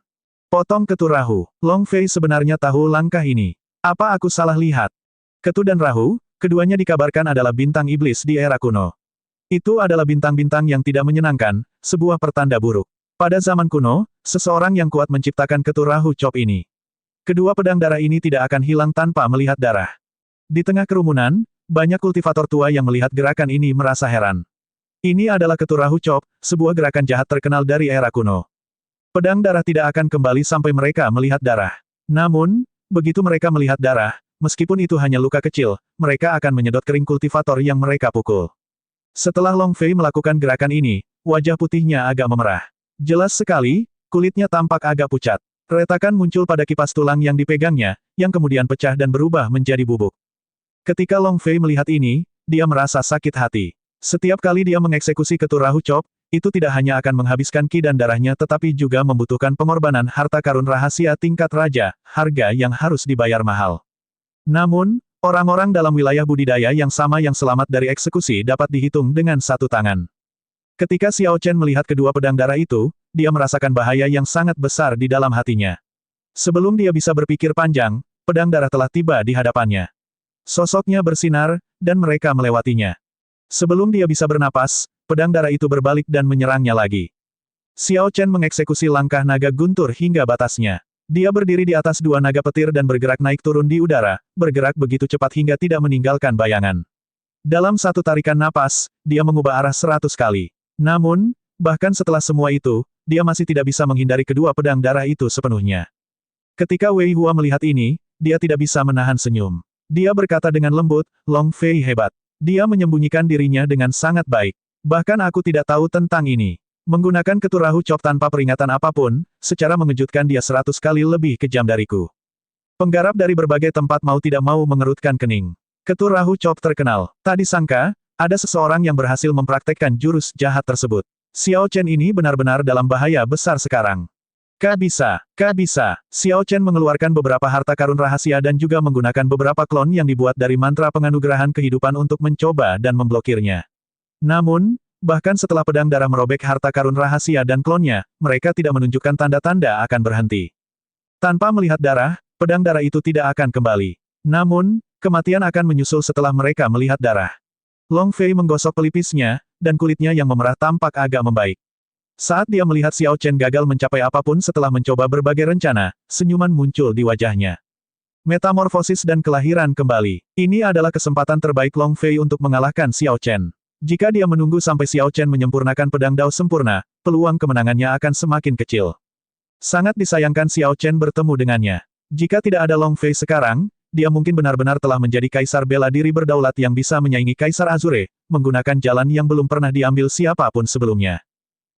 Potong Ketu Rahu. Long Fei sebenarnya tahu langkah ini. Apa aku salah lihat? Ketu dan Rahu, keduanya dikabarkan adalah bintang iblis di era kuno. Itu adalah bintang-bintang yang tidak menyenangkan, sebuah pertanda buruk. Pada zaman kuno, seseorang yang kuat menciptakan Ketu Rahu Chop ini. Kedua pedang darah ini tidak akan hilang tanpa melihat darah. Di tengah kerumunan, banyak kultivator tua yang melihat gerakan ini merasa heran. Ini adalah Ketu Rahu Chop, sebuah gerakan jahat terkenal dari era kuno. Pedang darah tidak akan kembali sampai mereka melihat darah. Namun, begitu mereka melihat darah, meskipun itu hanya luka kecil, mereka akan menyedot kering kultivator yang mereka pukul. Setelah Long Fei melakukan gerakan ini, wajah putihnya agak memerah. Jelas sekali, kulitnya tampak agak pucat. Retakan muncul pada kipas tulang yang dipegangnya, yang kemudian pecah dan berubah menjadi bubuk. Ketika Long Fei melihat ini, dia merasa sakit hati. Setiap kali dia mengeksekusi Ketu Rahu Chop, itu tidak hanya akan menghabiskan ki dan darahnya tetapi juga membutuhkan pengorbanan harta karun rahasia tingkat raja, harga yang harus dibayar mahal. Namun, orang-orang dalam wilayah budidaya yang sama yang selamat dari eksekusi dapat dihitung dengan satu tangan. Ketika Xiao Chen melihat kedua pedang darah itu, dia merasakan bahaya yang sangat besar di dalam hatinya. Sebelum dia bisa berpikir panjang, pedang darah telah tiba di hadapannya. Sosoknya bersinar, dan mereka melewatinya. Sebelum dia bisa bernapas, pedang darah itu berbalik dan menyerangnya lagi. Xiao Chen mengeksekusi langkah naga guntur hingga batasnya. Dia berdiri di atas dua naga petir dan bergerak naik turun di udara, bergerak begitu cepat hingga tidak meninggalkan bayangan. Dalam satu tarikan napas, dia mengubah arah 100 kali. Namun, bahkan setelah semua itu, dia masih tidak bisa menghindari kedua pedang darah itu sepenuhnya. Ketika Wei Hua melihat ini, dia tidak bisa menahan senyum. Dia berkata dengan lembut, Long Fei hebat. Dia menyembunyikan dirinya dengan sangat baik. Bahkan aku tidak tahu tentang ini. Menggunakan Ketu Rahu Chop tanpa peringatan apapun, secara mengejutkan dia 100 kali lebih kejam dariku. Penggarap dari berbagai tempat mau tidak mau mengerutkan kening. Ketu Rahu Chop terkenal. Tak disangka, ada seseorang yang berhasil mempraktekkan jurus jahat tersebut. Xiao Chen ini benar-benar dalam bahaya besar sekarang. Kak bisa. Xiao Chen mengeluarkan beberapa harta karun rahasia dan juga menggunakan beberapa klon yang dibuat dari mantra penganugerahan kehidupan untuk mencoba dan memblokirnya. Namun, bahkan setelah pedang darah merobek harta karun rahasia dan klonnya, mereka tidak menunjukkan tanda-tanda akan berhenti. Tanpa melihat darah, pedang darah itu tidak akan kembali. Namun, kematian akan menyusul setelah mereka melihat darah. Long Fei menggosok pelipisnya, dan kulitnya yang memerah tampak agak membaik. Saat dia melihat Xiao Chen gagal mencapai apapun setelah mencoba berbagai rencana, senyuman muncul di wajahnya. Metamorfosis dan kelahiran kembali. Ini adalah kesempatan terbaik Long Fei untuk mengalahkan Xiao Chen. Jika dia menunggu sampai Xiao Chen menyempurnakan pedang Dao sempurna, peluang kemenangannya akan semakin kecil. Sangat disayangkan Xiao Chen bertemu dengannya. Jika tidak ada Long Fei sekarang, dia mungkin benar-benar telah menjadi kaisar bela diri berdaulat yang bisa menyaingi Kaisar Azure, menggunakan jalan yang belum pernah diambil siapapun sebelumnya.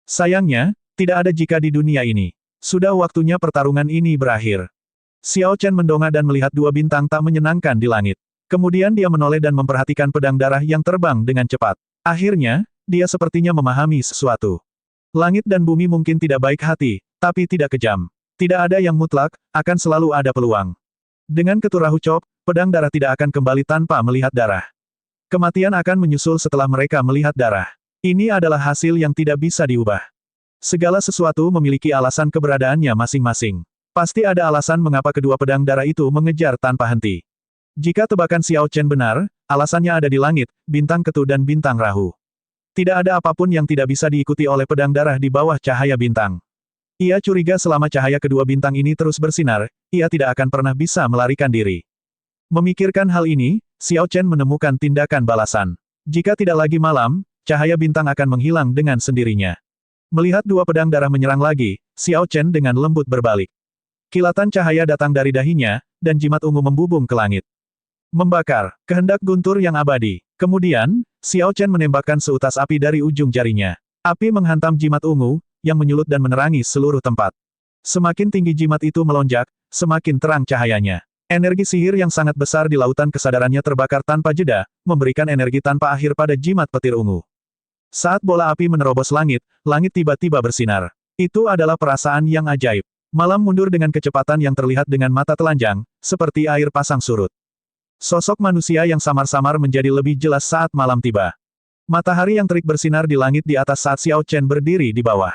Sayangnya, tidak ada jika di dunia ini. Sudah waktunya pertarungan ini berakhir. Xiao Chen mendongak dan melihat dua bintang tak menyenangkan di langit. Kemudian dia menoleh dan memperhatikan pedang darah yang terbang dengan cepat. Akhirnya, dia sepertinya memahami sesuatu. Langit dan bumi mungkin tidak baik hati, tapi tidak kejam. Tidak ada yang mutlak, akan selalu ada peluang. Dengan Ketu Rahu Chop, pedang darah tidak akan kembali tanpa melihat darah. Kematian akan menyusul setelah mereka melihat darah. Ini adalah hasil yang tidak bisa diubah. Segala sesuatu memiliki alasan keberadaannya masing-masing. Pasti ada alasan mengapa kedua pedang darah itu mengejar tanpa henti. Jika tebakan Xiao Chen benar, alasannya ada di langit, bintang Ketu dan bintang Rahu. Tidak ada apapun yang tidak bisa diikuti oleh pedang darah di bawah cahaya bintang. Ia curiga selama cahaya kedua bintang ini terus bersinar, ia tidak akan pernah bisa melarikan diri. Memikirkan hal ini, Xiao Chen menemukan tindakan balasan. Jika tidak lagi malam, cahaya bintang akan menghilang dengan sendirinya. Melihat dua pedang darah menyerang lagi, Xiao Chen dengan lembut berbalik. Kilatan cahaya datang dari dahinya, dan jimat ungu membubung ke langit. Membakar, kehendak guntur yang abadi. Kemudian, Xiao Chen menembakkan seutas api dari ujung jarinya. Api menghantam jimat ungu, yang menyulut dan menerangi seluruh tempat. Semakin tinggi jimat itu melonjak, semakin terang cahayanya. Energi sihir yang sangat besar di lautan kesadarannya terbakar tanpa jeda, memberikan energi tanpa akhir pada jimat petir ungu. Saat bola api menerobos langit, langit tiba-tiba bersinar. Itu adalah perasaan yang ajaib. Malam mundur dengan kecepatan yang terlihat dengan mata telanjang, seperti air pasang surut. Sosok manusia yang samar-samar menjadi lebih jelas saat malam tiba. Matahari yang terik bersinar di langit di atas saat Xiao Chen berdiri di bawah.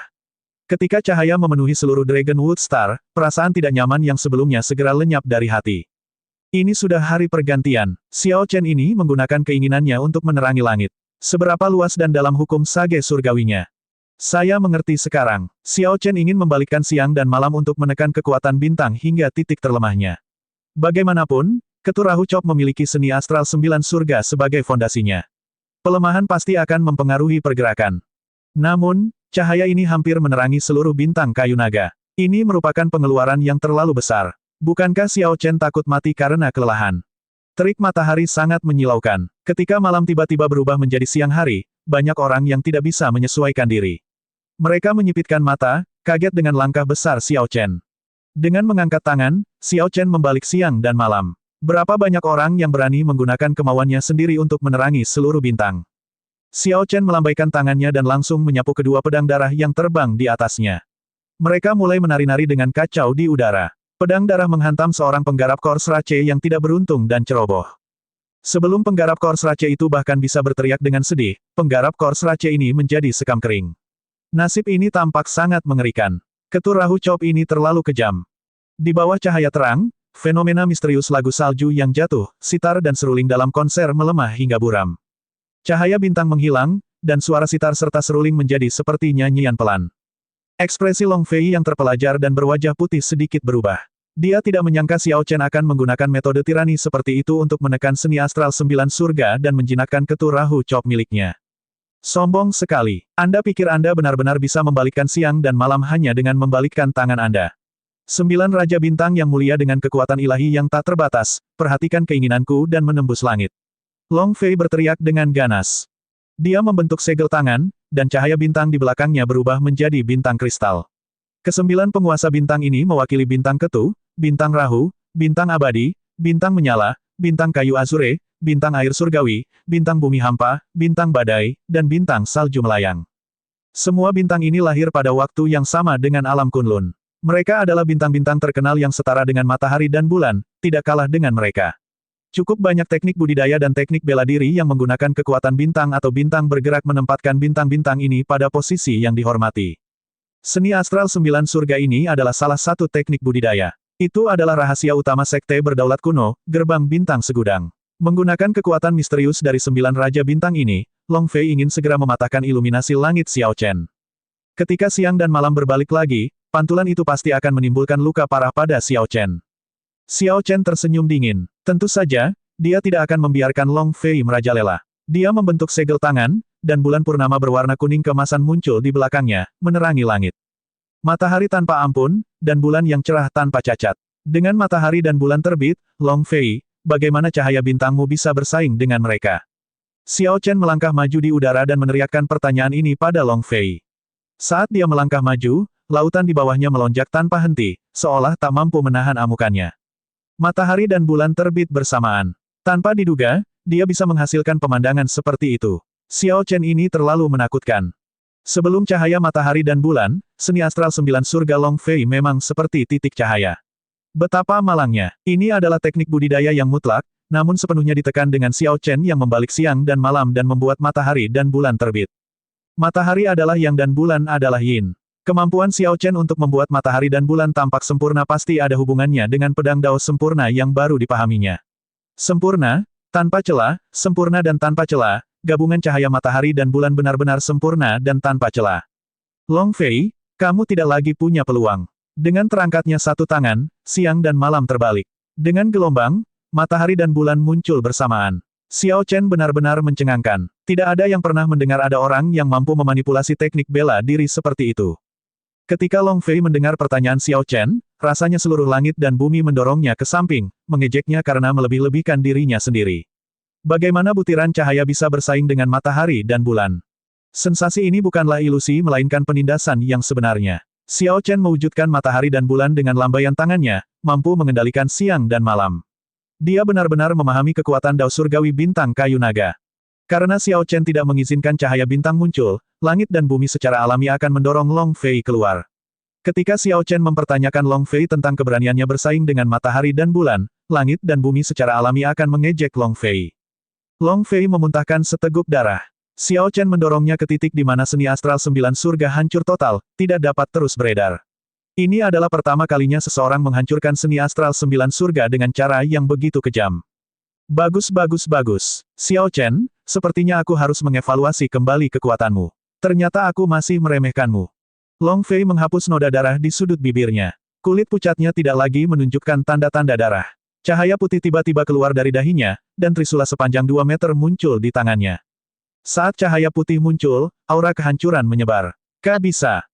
Ketika cahaya memenuhi seluruh Dragonwood Star, perasaan tidak nyaman yang sebelumnya segera lenyap dari hati. Ini sudah hari pergantian. Xiao Chen ini menggunakan keinginannya untuk menerangi langit. Seberapa luas dan dalam hukum sage surgawinya. Saya mengerti sekarang. Xiao Chen ingin membalikkan siang dan malam untuk menekan kekuatan bintang hingga titik terlemahnya. Bagaimanapun, Ketu Rahu Chop memiliki seni astral 9 surga sebagai fondasinya. Pelemahan pasti akan mempengaruhi pergerakan. Namun, cahaya ini hampir menerangi seluruh bintang kayu naga. Ini merupakan pengeluaran yang terlalu besar. Bukankah Xiao Chen takut mati karena kelelahan? Terik matahari sangat menyilaukan. Ketika malam tiba-tiba berubah menjadi siang hari, banyak orang yang tidak bisa menyesuaikan diri. Mereka menyipitkan mata, kaget dengan langkah besar Xiao Chen. Dengan mengangkat tangan, Xiao Chen membalik siang dan malam. Berapa banyak orang yang berani menggunakan kemauannya sendiri untuk menerangi seluruh bintang? Xiao Chen melambaikan tangannya dan langsung menyapu kedua pedang darah yang terbang di atasnya. Mereka mulai menari-nari dengan kacau di udara. Pedang darah menghantam seorang penggarap Kors Rache yang tidak beruntung dan ceroboh. Sebelum penggarap Kors Rache itu bahkan bisa berteriak dengan sedih, penggarap Kors Rache ini menjadi sekam kering. Nasib ini tampak sangat mengerikan. Ketu Rahu Chop ini terlalu kejam. Di bawah cahaya terang, fenomena misterius lagu salju yang jatuh, sitar dan seruling dalam konser melemah hingga buram. Cahaya bintang menghilang, dan suara sitar serta seruling menjadi seperti nyanyian pelan. Ekspresi Long Fei yang terpelajar dan berwajah putih sedikit berubah. Dia tidak menyangka Xiao Chen akan menggunakan metode tirani seperti itu untuk menekan seni astral 9 surga dan menjinakkan Ketu Rahu Chop miliknya. Sombong sekali. Anda pikir Anda benar-benar bisa membalikkan siang dan malam hanya dengan membalikkan tangan Anda. 9 Raja Bintang yang mulia dengan kekuatan ilahi yang tak terbatas, perhatikan keinginanku dan menembus langit. Long Fei berteriak dengan ganas. Dia membentuk segel tangan, dan cahaya bintang di belakangnya berubah menjadi bintang kristal. Kesembilan penguasa bintang ini mewakili bintang Ketu, bintang Rahu, bintang abadi, bintang menyala, bintang kayu azure, bintang air surgawi, bintang bumi hampa, bintang badai, dan bintang salju melayang. Semua bintang ini lahir pada waktu yang sama dengan alam Kunlun. Mereka adalah bintang-bintang terkenal yang setara dengan matahari dan bulan, tidak kalah dengan mereka. Cukup banyak teknik budidaya dan teknik bela diri yang menggunakan kekuatan bintang atau bintang bergerak menempatkan bintang-bintang ini pada posisi yang dihormati. Seni astral 9 surga ini adalah salah satu teknik budidaya. Itu adalah rahasia utama sekte berdaulat kuno, gerbang bintang segudang. Menggunakan kekuatan misterius dari 9 raja bintang ini, Long Fei ingin segera mematahkan iluminasi langit Xiao Chen. Ketika siang dan malam berbalik lagi, pantulan itu pasti akan menimbulkan luka parah pada Xiao Chen. Xiao Chen tersenyum dingin. Tentu saja, dia tidak akan membiarkan Long Fei merajalela. Dia membentuk segel tangan, dan bulan purnama berwarna kuning keemasan muncul di belakangnya, menerangi langit. Matahari tanpa ampun, dan bulan yang cerah tanpa cacat. Dengan matahari dan bulan terbit, Long Fei, bagaimana cahaya bintangmu bisa bersaing dengan mereka? Xiao Chen melangkah maju di udara dan meneriakkan pertanyaan ini pada Long Fei. Saat dia melangkah maju, lautan di bawahnya melonjak tanpa henti, seolah tak mampu menahan amukannya. Matahari dan bulan terbit bersamaan. Tanpa diduga, dia bisa menghasilkan pemandangan seperti itu. Xiao Chen ini terlalu menakutkan. Sebelum cahaya matahari dan bulan, seni astral 9 surga Long Fei memang seperti titik cahaya. Betapa malangnya. Ini adalah teknik budidaya yang mutlak, namun sepenuhnya ditekan dengan Xiao Chen yang membalik siang dan malam dan membuat matahari dan bulan terbit. Matahari adalah yang dan bulan adalah yin. Kemampuan Xiao Chen untuk membuat matahari dan bulan tampak sempurna pasti ada hubungannya dengan pedang Dao sempurna yang baru dipahaminya. Sempurna, tanpa celah, sempurna dan tanpa celah, gabungan cahaya matahari dan bulan benar-benar sempurna dan tanpa celah. Long Fei, Kamu tidak lagi punya peluang. Dengan terangkatnya satu tangan, siang dan malam terbalik. Dengan gelombang, matahari dan bulan muncul bersamaan. Xiao Chen benar-benar mencengangkan. Tidak ada yang pernah mendengar ada orang yang mampu memanipulasi teknik bela diri seperti itu. Ketika Long Fei mendengar pertanyaan Xiao Chen, rasanya seluruh langit dan bumi mendorongnya ke samping, mengejeknya karena melebih-lebihkan dirinya sendiri. Bagaimana butiran cahaya bisa bersaing dengan matahari dan bulan? Sensasi ini bukanlah ilusi melainkan penindasan yang sebenarnya. Xiao Chen mewujudkan matahari dan bulan dengan lambaian tangannya, mampu mengendalikan siang dan malam. Dia benar-benar memahami kekuatan Dao Surgawi bintang kayu naga. Karena Xiao Chen tidak mengizinkan cahaya bintang muncul, langit dan bumi secara alami akan mendorong Long Fei keluar. Ketika Xiao Chen mempertanyakan Long Fei tentang keberaniannya bersaing dengan matahari dan bulan, langit dan bumi secara alami akan mengejek Long Fei. Long Fei memuntahkan seteguk darah. Xiao Chen mendorongnya ke titik di mana seni astral 9 surga hancur total, tidak dapat terus beredar. Ini adalah pertama kalinya seseorang menghancurkan seni astral 9 surga dengan cara yang begitu kejam. Bagus. Xiao Chen, sepertinya aku harus mengevaluasi kembali kekuatanmu. Ternyata aku masih meremehkanmu. Long Fei menghapus noda darah di sudut bibirnya. Kulit pucatnya tidak lagi menunjukkan tanda-tanda darah. Cahaya putih tiba-tiba keluar dari dahinya, dan trisula sepanjang 2 meter muncul di tangannya. Saat cahaya putih muncul, aura kehancuran menyebar. Kak bisa.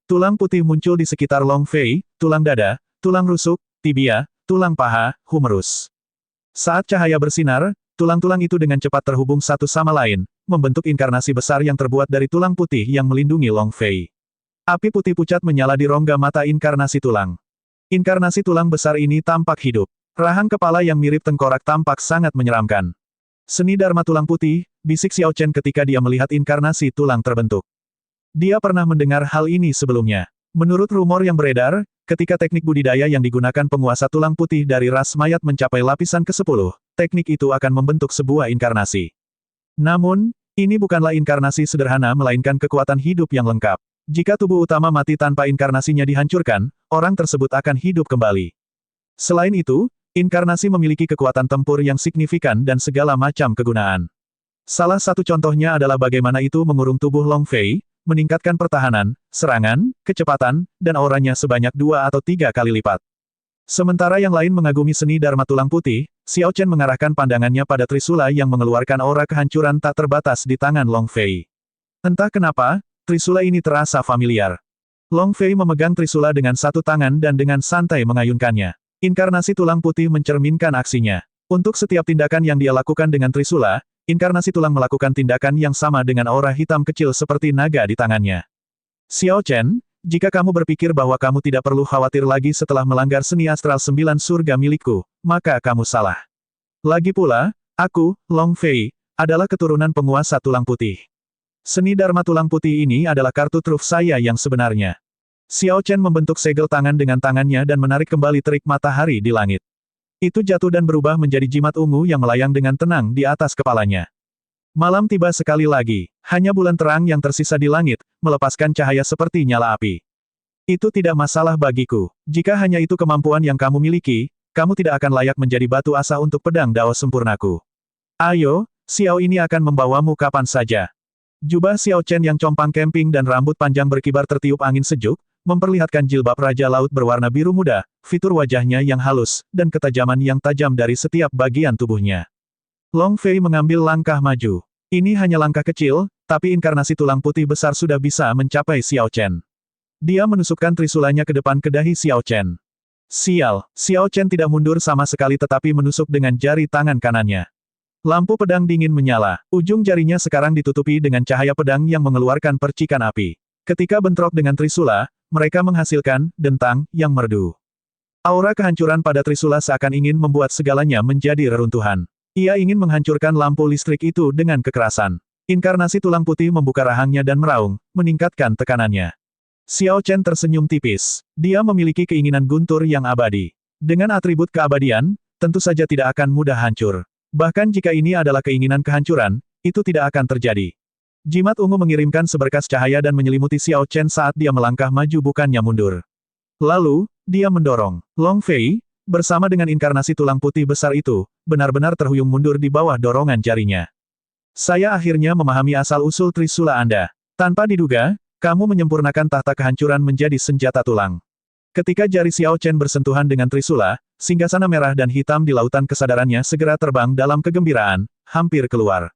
Tulang putih muncul di sekitar Long Fei, tulang dada, tulang rusuk, tibia, tulang paha, humerus. Saat cahaya bersinar, tulang-tulang itu dengan cepat terhubung satu sama lain, membentuk inkarnasi besar yang terbuat dari tulang putih yang melindungi Long Fei. Api putih pucat menyala di rongga mata inkarnasi tulang. Inkarnasi tulang besar ini tampak hidup. Rahang kepala yang mirip tengkorak tampak sangat menyeramkan. Seni Dharma tulang putih, bisik Xiao Chen ketika dia melihat inkarnasi tulang terbentuk. Dia pernah mendengar hal ini sebelumnya. Menurut rumor yang beredar, ketika teknik budidaya yang digunakan penguasa tulang putih dari ras mayat mencapai lapisan ke-10, teknik itu akan membentuk sebuah inkarnasi. Namun, ini bukanlah inkarnasi sederhana melainkan kekuatan hidup yang lengkap. Jika tubuh utama mati tanpa inkarnasinya dihancurkan, orang tersebut akan hidup kembali. Selain itu, inkarnasi memiliki kekuatan tempur yang signifikan dan segala macam kegunaan. Salah satu contohnya adalah bagaimana itu mengurung tubuh Long Fei, meningkatkan pertahanan, serangan, kecepatan, dan auranya sebanyak 2 atau 3 kali lipat. Sementara yang lain mengagumi seni Dharma tulang putih, Xiao Chen mengarahkan pandangannya pada trisula yang mengeluarkan aura kehancuran tak terbatas di tangan Long Fei. Entah kenapa, trisula ini terasa familiar. Long Fei memegang trisula dengan satu tangan dan dengan santai mengayunkannya. Inkarnasi tulang putih mencerminkan aksinya. Untuk setiap tindakan yang dia lakukan dengan trisula, inkarnasi tulang melakukan tindakan yang sama dengan aura hitam kecil seperti naga di tangannya. Xiao Chen, jika kamu berpikir bahwa kamu tidak perlu khawatir lagi setelah melanggar seni astral 9 surga milikku, maka kamu salah. Lagi pula, aku, Long Fei, adalah keturunan penguasa tulang putih. Seni Dharma tulang putih ini adalah kartu truf saya yang sebenarnya. Xiao Chen membentuk segel tangan dengan tangannya dan menarik kembali terik matahari di langit. Itu jatuh dan berubah menjadi jimat ungu yang melayang dengan tenang di atas kepalanya. Malam tiba sekali lagi, hanya bulan terang yang tersisa di langit, melepaskan cahaya seperti nyala api. Itu tidak masalah bagiku. Jika hanya itu kemampuan yang kamu miliki, kamu tidak akan layak menjadi batu asa untuk pedang Dao sempurnaku. Ayo, Xiao ini akan membawamu kapan saja. Jubah Xiao Chen yang compang-camping dan rambut panjang berkibar tertiup angin sejuk, memperlihatkan jilbab Raja Laut berwarna biru muda, fitur wajahnya yang halus, dan ketajaman yang tajam dari setiap bagian tubuhnya. Long Fei mengambil langkah maju. Ini hanya langkah kecil, tapi inkarnasi tulang putih besar sudah bisa mencapai Xiao Chen. Dia menusukkan trisulanya ke depan ke dahi Xiao Chen. Sial, Xiao Chen tidak mundur sama sekali tetapi menusuk dengan jari tangan kanannya. Lampu pedang dingin menyala, ujung jarinya sekarang ditutupi dengan cahaya pedang yang mengeluarkan percikan api. Ketika bentrok dengan trisula, mereka menghasilkan dentang yang merdu. Aura kehancuran pada trisula seakan ingin membuat segalanya menjadi reruntuhan. Ia ingin menghancurkan lampu listrik itu dengan kekerasan. Inkarnasi tulang putih membuka rahangnya dan meraung, meningkatkan tekanannya. Xiao Chen tersenyum tipis. Dia memiliki keinginan guntur yang abadi. Dengan atribut keabadian, tentu saja tidak akan mudah hancur. Bahkan jika ini adalah keinginan kehancuran, itu tidak akan terjadi. Jimat ungu mengirimkan seberkas cahaya dan menyelimuti Xiao Chen saat dia melangkah maju bukannya mundur. Lalu, dia mendorong. Long Fei, bersama dengan inkarnasi tulang putih besar itu, benar-benar terhuyung mundur di bawah dorongan jarinya. Saya akhirnya memahami asal-usul trisula Anda. Tanpa diduga, Kamu menyempurnakan tahta kehancuran menjadi senjata tulang. Ketika jari Xiao Chen bersentuhan dengan Trisula, singgasana merah dan hitam di lautan kesadarannya segera terbang dalam kegembiraan, hampir keluar.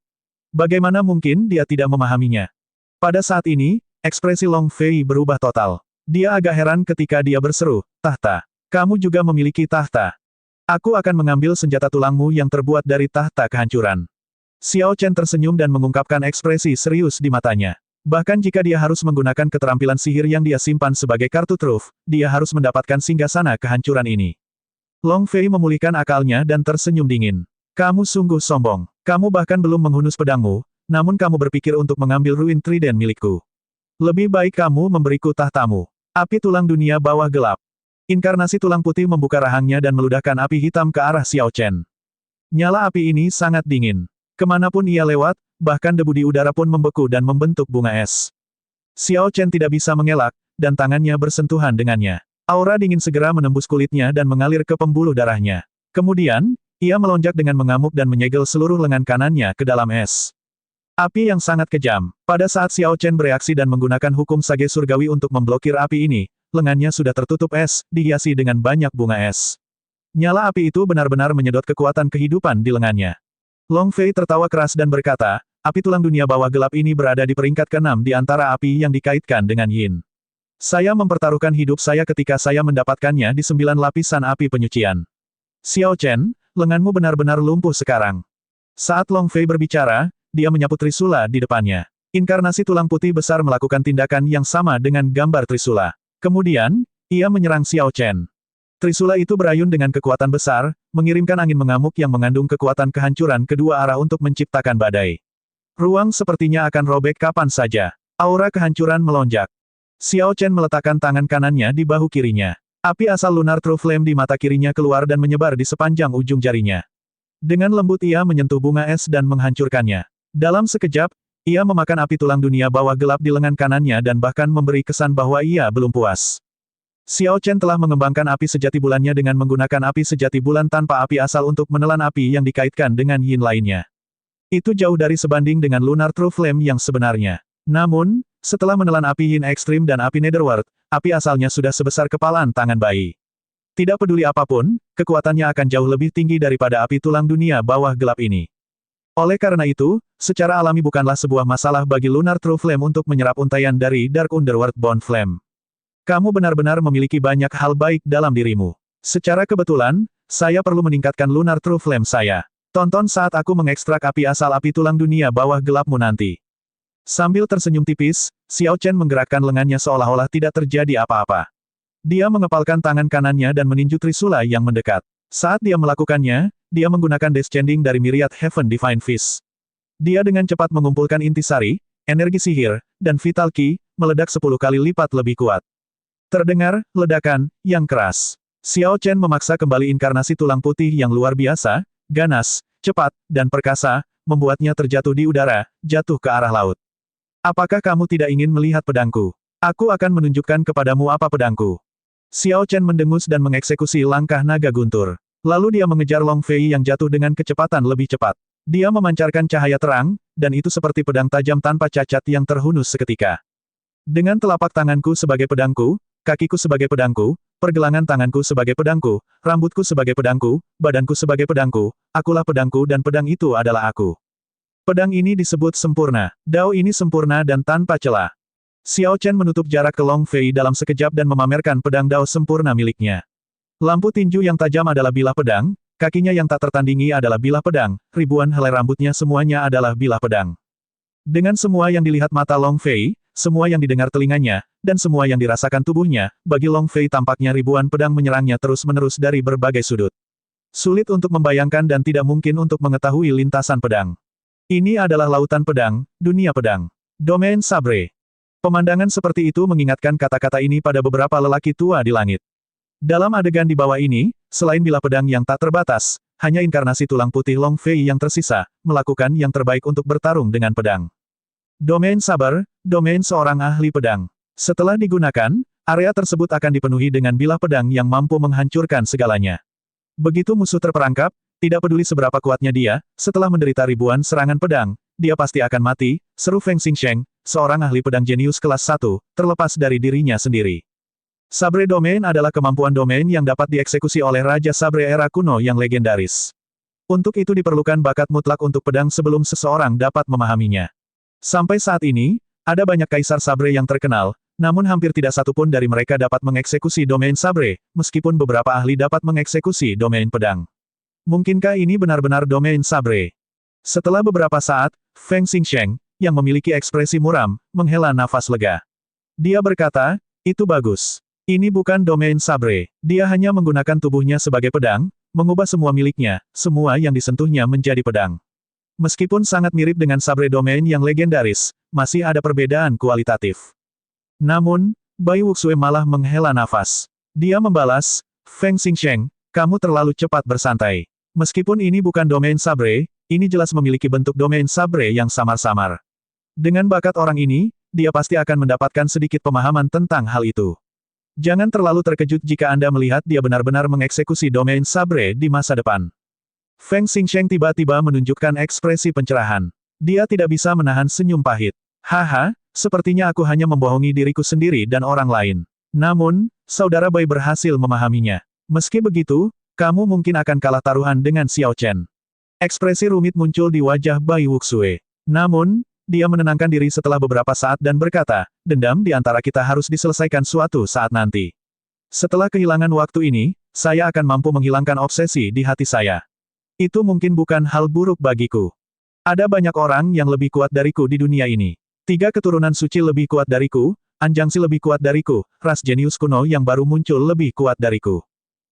Bagaimana mungkin dia tidak memahaminya? Pada saat ini, ekspresi Long Fei berubah total. Dia agak heran ketika dia berseru, tahta. Kamu juga memiliki tahta. Aku akan mengambil senjata tulangmu yang terbuat dari tahta kehancuran. Xiao Chen tersenyum dan mengungkapkan ekspresi serius di matanya. Bahkan jika dia harus menggunakan keterampilan sihir yang dia simpan sebagai kartu truf, dia harus mendapatkan singgasana kehancuran ini. Long Fei memulihkan akalnya dan tersenyum dingin. Kamu sungguh sombong. Kamu bahkan belum menghunus pedangmu, namun kamu berpikir untuk mengambil ruin trident milikku. Lebih baik kamu memberiku tahtamu. Api tulang dunia bawah gelap. Inkarnasi tulang putih membuka rahangnya dan meludahkan api hitam ke arah Xiao Chen. Nyala api ini sangat dingin. Kemanapun ia lewat, bahkan debu di udara pun membeku dan membentuk bunga es. Xiao Chen tidak bisa mengelak, dan tangannya bersentuhan dengannya. Aura dingin segera menembus kulitnya dan mengalir ke pembuluh darahnya. Kemudian, ia melonjak dengan mengamuk dan menyegel seluruh lengan kanannya ke dalam es. Api yang sangat kejam. Pada saat Xiao Chen bereaksi dan menggunakan hukum sage surgawi untuk memblokir api ini, lengannya sudah tertutup es, dihiasi dengan banyak bunga es. Nyala api itu benar-benar menyedot kekuatan kehidupan di lengannya. Long Fei tertawa keras dan berkata, api tulang dunia bawah gelap ini berada di peringkat ke-6 di antara api yang dikaitkan dengan yin. Saya mempertaruhkan hidup saya ketika saya mendapatkannya di 9 lapisan api penyucian. Xiao Chen, lenganmu benar-benar lumpuh sekarang. Saat Long Fei berbicara, dia menyapu Trisula di depannya. Inkarnasi tulang putih besar melakukan tindakan yang sama dengan gambar Trisula. Kemudian, ia menyerang Xiao Chen. Trisula itu berayun dengan kekuatan besar, mengirimkan angin mengamuk yang mengandung kekuatan kehancuran kedua arah untuk menciptakan badai. Ruang sepertinya akan robek kapan saja. Aura kehancuran melonjak. Xiao Chen meletakkan tangan kanannya di bahu kirinya. Api asal Lunar True Flame di mata kirinya keluar dan menyebar di sepanjang ujung jarinya. Dengan lembut ia menyentuh bunga es dan menghancurkannya. Dalam sekejap, ia memakan api tulang dunia bawah gelap di lengan kanannya dan bahkan memberi kesan bahwa ia belum puas. Xiao Chen telah mengembangkan api sejati bulannya dengan menggunakan api sejati bulan tanpa api asal untuk menelan api yang dikaitkan dengan yin lainnya. Itu jauh dari sebanding dengan Lunar True Flame yang sebenarnya. Namun, setelah menelan api yin ekstrim dan api netherworld, api asalnya sudah sebesar kepalan tangan bayi. Tidak peduli apapun, kekuatannya akan jauh lebih tinggi daripada api tulang dunia bawah gelap ini. Oleh karena itu, secara alami bukanlah sebuah masalah bagi Lunar True Flame untuk menyerap untaian dari Dark Underworld Bond Flame. Kamu benar-benar memiliki banyak hal baik dalam dirimu. Secara kebetulan, saya perlu meningkatkan Lunar True Flame saya. Tonton saat aku mengekstrak api asal api tulang dunia bawah gelapmu nanti. Sambil tersenyum tipis, Xiao Chen menggerakkan lengannya seolah-olah tidak terjadi apa-apa. Dia mengepalkan tangan kanannya dan meninju Trisula yang mendekat. Saat dia melakukannya, dia menggunakan Descending dari Myriad Heaven Divine Fist. Dia dengan cepat mengumpulkan intisari, energi sihir, dan Vital Ki, meledak 10 kali lipat lebih kuat. Terdengar ledakan yang keras. Xiao Chen memaksa kembali inkarnasi tulang putih yang luar biasa, ganas, cepat, dan perkasa, membuatnya terjatuh di udara, jatuh ke arah laut. Apakah kamu tidak ingin melihat pedangku? Aku akan menunjukkan kepadamu apa pedangku. Xiao Chen mendengus dan mengeksekusi langkah naga guntur. Lalu dia mengejar Long Fei yang jatuh dengan kecepatan lebih cepat. Dia memancarkan cahaya terang, dan itu seperti pedang tajam tanpa cacat yang terhunus seketika. Dengan telapak tanganku sebagai pedangku, kakiku sebagai pedangku, pergelangan tanganku sebagai pedangku, rambutku sebagai pedangku, badanku sebagai pedangku, akulah pedangku dan pedang itu adalah aku. Pedang ini disebut sempurna. Dao ini sempurna dan tanpa celah. Xiao Chen menutup jarak ke Long Fei dalam sekejap dan memamerkan pedang Dao sempurna miliknya. Lampu tinju yang tajam adalah bilah pedang, kakinya yang tak tertandingi adalah bilah pedang, ribuan helai rambutnya semuanya adalah bilah pedang. Dengan semua yang dilihat mata Long Fei, semua yang didengar telinganya, dan semua yang dirasakan tubuhnya, bagi Long Fei tampaknya ribuan pedang menyerangnya terus-menerus dari berbagai sudut. Sulit untuk membayangkan dan tidak mungkin untuk mengetahui lintasan pedang. Ini adalah lautan pedang, dunia pedang. Domain Sabre. Pemandangan seperti itu mengingatkan kata-kata ini pada beberapa lelaki tua di langit. Dalam adegan di bawah ini, selain bilah pedang yang tak terbatas, hanya inkarnasi tulang putih Long Fei yang tersisa, melakukan yang terbaik untuk bertarung dengan pedang. Domain Saber, domain seorang ahli pedang. Setelah digunakan, area tersebut akan dipenuhi dengan bilah pedang yang mampu menghancurkan segalanya. Begitu musuh terperangkap, tidak peduli seberapa kuatnya dia, setelah menderita ribuan serangan pedang, dia pasti akan mati, seru Feng Xingsheng, seorang ahli pedang jenius kelas 1, terlepas dari dirinya sendiri. Sabre Domain adalah kemampuan domain yang dapat dieksekusi oleh Raja Sabre era kuno yang legendaris. Untuk itu diperlukan bakat mutlak untuk pedang sebelum seseorang dapat memahaminya. Sampai saat ini, ada banyak kaisar sabre yang terkenal, namun hampir tidak satupun dari mereka dapat mengeksekusi domain sabre, meskipun beberapa ahli dapat mengeksekusi domain pedang. Mungkinkah ini benar-benar domain sabre? Setelah beberapa saat, Feng Xingsheng, yang memiliki ekspresi muram, menghela nafas lega. Dia berkata, itu bagus. Ini bukan domain sabre. Dia hanya menggunakan tubuhnya sebagai pedang, mengubah semua miliknya, semua yang disentuhnya menjadi pedang. Meskipun sangat mirip dengan sabre domain yang legendaris, masih ada perbedaan kualitatif. Namun, Bai Wuxue malah menghela nafas. Dia membalas, Feng Xingsheng, kamu terlalu cepat bersantai. Meskipun ini bukan domain sabre, ini jelas memiliki bentuk domain sabre yang samar-samar. Dengan bakat orang ini, dia pasti akan mendapatkan sedikit pemahaman tentang hal itu. Jangan terlalu terkejut jika Anda melihat dia benar-benar mengeksekusi domain sabre di masa depan. Feng Xingsheng tiba-tiba menunjukkan ekspresi pencerahan. Dia tidak bisa menahan senyum pahit. Haha, sepertinya aku hanya membohongi diriku sendiri dan orang lain. Namun, saudara Bai berhasil memahaminya. Meski begitu, kamu mungkin akan kalah taruhan dengan Xiao Chen. Ekspresi rumit muncul di wajah Bai Wuxue. Namun, dia menenangkan diri setelah beberapa saat dan berkata, dendam di antara kita harus diselesaikan suatu saat nanti. Setelah kehilangan waktu ini, saya akan mampu menghilangkan obsesi di hati saya. Itu mungkin bukan hal buruk bagiku. Ada banyak orang yang lebih kuat dariku di dunia ini. 3 keturunan suci lebih kuat dariku, Anjangsi lebih kuat dariku, ras jenius kuno yang baru muncul lebih kuat dariku.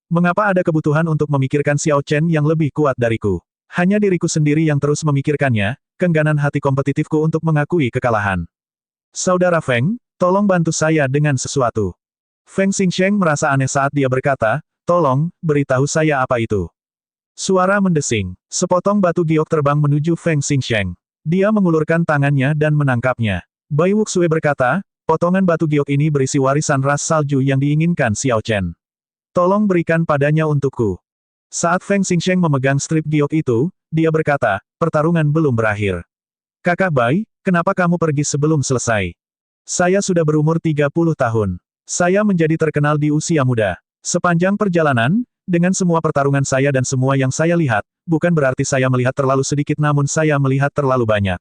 Mengapa ada kebutuhan untuk memikirkan Xiao Chen yang lebih kuat dariku? Hanya diriku sendiri yang terus memikirkannya, kengganan hati kompetitifku untuk mengakui kekalahan. Saudara Feng, tolong bantu saya dengan sesuatu. Feng Xingsheng merasa aneh saat dia berkata, tolong, beritahu saya apa itu. Suara mendesing. Sepotong batu giok terbang menuju Feng Xingsheng. Dia mengulurkan tangannya dan menangkapnya. Bai Wuxue berkata, potongan batu giok ini berisi warisan ras salju yang diinginkan Xiao Chen. Tolong berikan padanya untukku. Saat Feng Xingsheng memegang strip giok itu, dia berkata, pertarungan belum berakhir. Kakak Bai, kenapa kamu pergi sebelum selesai? Saya sudah berumur 30 tahun. Saya menjadi terkenal di usia muda. Sepanjang perjalanan, dengan semua pertarungan saya dan semua yang saya lihat, bukan berarti saya melihat terlalu sedikit namun saya melihat terlalu banyak.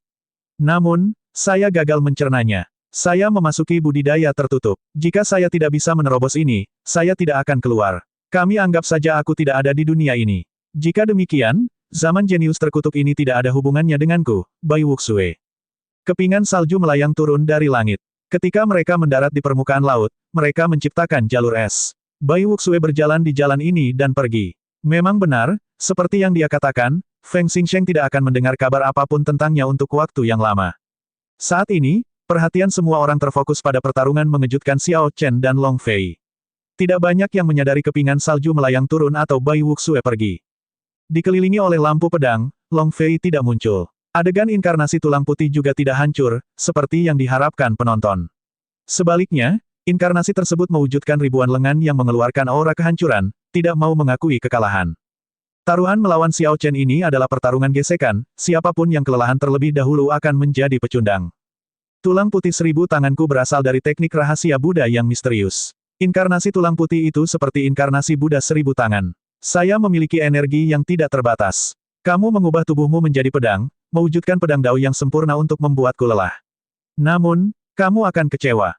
Namun, saya gagal mencernanya. Saya memasuki budidaya tertutup. Jika saya tidak bisa menerobos ini, saya tidak akan keluar. Kami anggap saja aku tidak ada di dunia ini. Jika demikian, zaman jenius terkutuk ini tidak ada hubungannya denganku, Bai Wuxue. Kepingan salju melayang turun dari langit. Ketika mereka mendarat di permukaan laut, mereka menciptakan jalur es. Bai Wuxue berjalan di jalan ini dan pergi. Memang benar, seperti yang dia katakan, Feng Xingsheng tidak akan mendengar kabar apapun tentangnya untuk waktu yang lama. Saat ini, perhatian semua orang terfokus pada pertarungan mengejutkan Xiao Chen dan Long Fei. Tidak banyak yang menyadari kepingan salju melayang turun atau Bai Wuxue pergi. Dikelilingi oleh lampu pedang, Long Fei tidak muncul. Adegan inkarnasi tulang putih juga tidak hancur, seperti yang diharapkan penonton. Sebaliknya, inkarnasi tersebut mewujudkan ribuan lengan yang mengeluarkan aura kehancuran, tidak mau mengakui kekalahan. Taruhan melawan Xiao Chen ini adalah pertarungan gesekan, siapapun yang kelelahan terlebih dahulu akan menjadi pecundang. Tulang putih 1000 tanganku berasal dari teknik rahasia Buddha yang misterius. Inkarnasi tulang putih itu seperti inkarnasi Buddha 1000 tangan. Saya memiliki energi yang tidak terbatas. Kamu mengubah tubuhmu menjadi pedang, mewujudkan pedang Dao yang sempurna untuk membuatku lelah. Namun, kamu akan kecewa.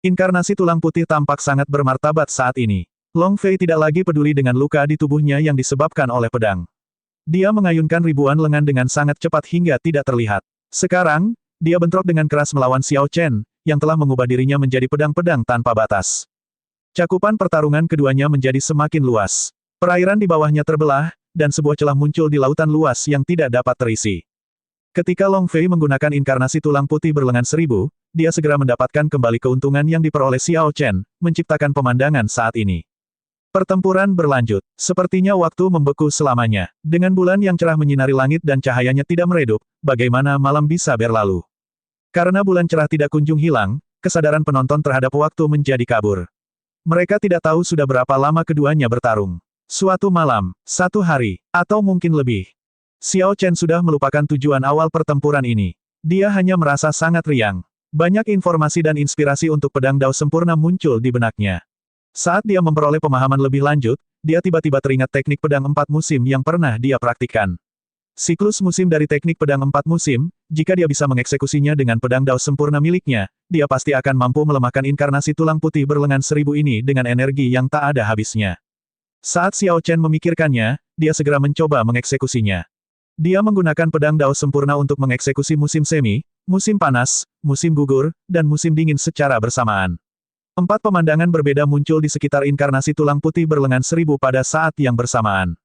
Inkarnasi tulang putih tampak sangat bermartabat saat ini. Long Fei tidak lagi peduli dengan luka di tubuhnya yang disebabkan oleh pedang. Dia mengayunkan ribuan lengan dengan sangat cepat hingga tidak terlihat. Sekarang, dia bentrok dengan keras melawan Xiao Chen, yang telah mengubah dirinya menjadi pedang-pedang tanpa batas. Cakupan pertarungan keduanya menjadi semakin luas. Perairan di bawahnya terbelah, dan sebuah celah muncul di lautan luas yang tidak dapat terisi. Ketika Long Fei menggunakan inkarnasi tulang putih berlengan 1000, dia segera mendapatkan kembali keuntungan yang diperoleh Xiao Chen, menciptakan pemandangan saat ini. Pertempuran berlanjut. Sepertinya waktu membeku selamanya. Dengan bulan yang cerah menyinari langit dan cahayanya tidak meredup, bagaimana malam bisa berlalu? Karena bulan cerah tidak kunjung hilang, kesadaran penonton terhadap waktu menjadi kabur. Mereka tidak tahu sudah berapa lama keduanya bertarung. Suatu malam, 1 hari, atau mungkin lebih. Xiao Chen sudah melupakan tujuan awal pertempuran ini. Dia hanya merasa sangat riang. Banyak informasi dan inspirasi untuk pedang Dao sempurna muncul di benaknya. Saat dia memperoleh pemahaman lebih lanjut, dia tiba-tiba teringat teknik pedang 4 musim yang pernah dia praktikkan. Siklus musim dari teknik pedang 4 musim, jika dia bisa mengeksekusinya dengan pedang Dao sempurna miliknya, dia pasti akan mampu melemahkan inkarnasi tulang putih berlengan 1000 ini dengan energi yang tak ada habisnya. Saat Xiao Chen memikirkannya, dia segera mencoba mengeksekusinya. Dia menggunakan pedang Dao sempurna untuk mengeksekusi musim semi, musim panas, musim gugur, dan musim dingin secara bersamaan. 4 pemandangan berbeda muncul di sekitar inkarnasi tulang putih berlengan 1000 pada saat yang bersamaan.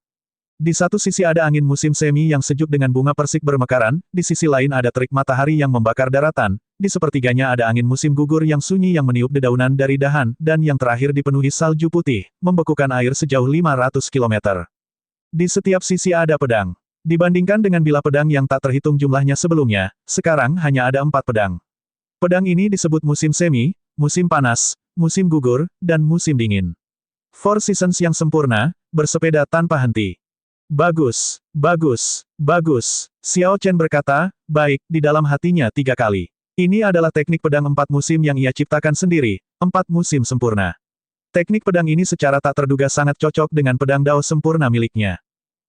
Di satu sisi ada angin musim semi yang sejuk dengan bunga persik bermekaran, di sisi lain ada terik matahari yang membakar daratan, di sepertiganya ada angin musim gugur yang sunyi yang meniup dedaunan dari dahan, dan yang terakhir dipenuhi salju putih, membekukan air sejauh 500 km. Di setiap sisi ada pedang. Dibandingkan dengan bilah pedang yang tak terhitung jumlahnya sebelumnya, sekarang hanya ada 4 pedang. Pedang ini disebut musim semi, musim panas, musim gugur, dan musim dingin. Four Seasons yang sempurna, bersepeda tanpa henti. Bagus, bagus, bagus, Xiao Chen berkata, baik, di dalam hatinya 3 kali. Ini adalah teknik pedang 4 musim yang ia ciptakan sendiri, 4 musim sempurna. Teknik pedang ini secara tak terduga sangat cocok dengan pedang Dao sempurna miliknya.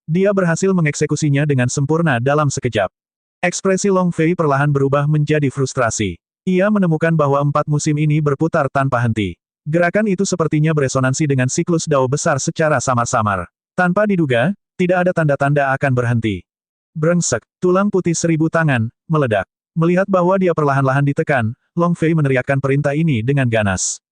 Dia berhasil mengeksekusinya dengan sempurna dalam sekejap. Ekspresi Long Fei perlahan berubah menjadi frustrasi. Ia menemukan bahwa 4 musim ini berputar tanpa henti. Gerakan itu sepertinya beresonansi dengan siklus Dao besar secara samar-samar. Tanpa diduga, tidak ada tanda-tanda akan berhenti. Brengsek, tulang putih 1000 tangan, meledak. Melihat bahwa dia perlahan-lahan ditekan, Long Fei meneriakkan perintah ini dengan ganas.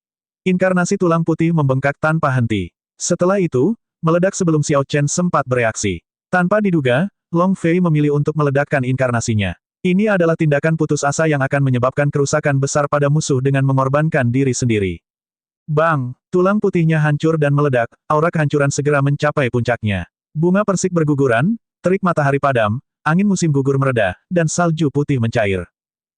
Inkarnasi tulang putih membengkak tanpa henti. Setelah itu, meledak sebelum Xiao Chen sempat bereaksi. Tanpa diduga, Long Fei memilih untuk meledakkan inkarnasinya. Ini adalah tindakan putus asa yang akan menyebabkan kerusakan besar pada musuh dengan mengorbankan diri sendiri. Bang! Tulang putihnya hancur dan meledak, aura kehancuran segera mencapai puncaknya. Bunga persik berguguran, terik matahari padam, angin musim gugur mereda, dan salju putih mencair.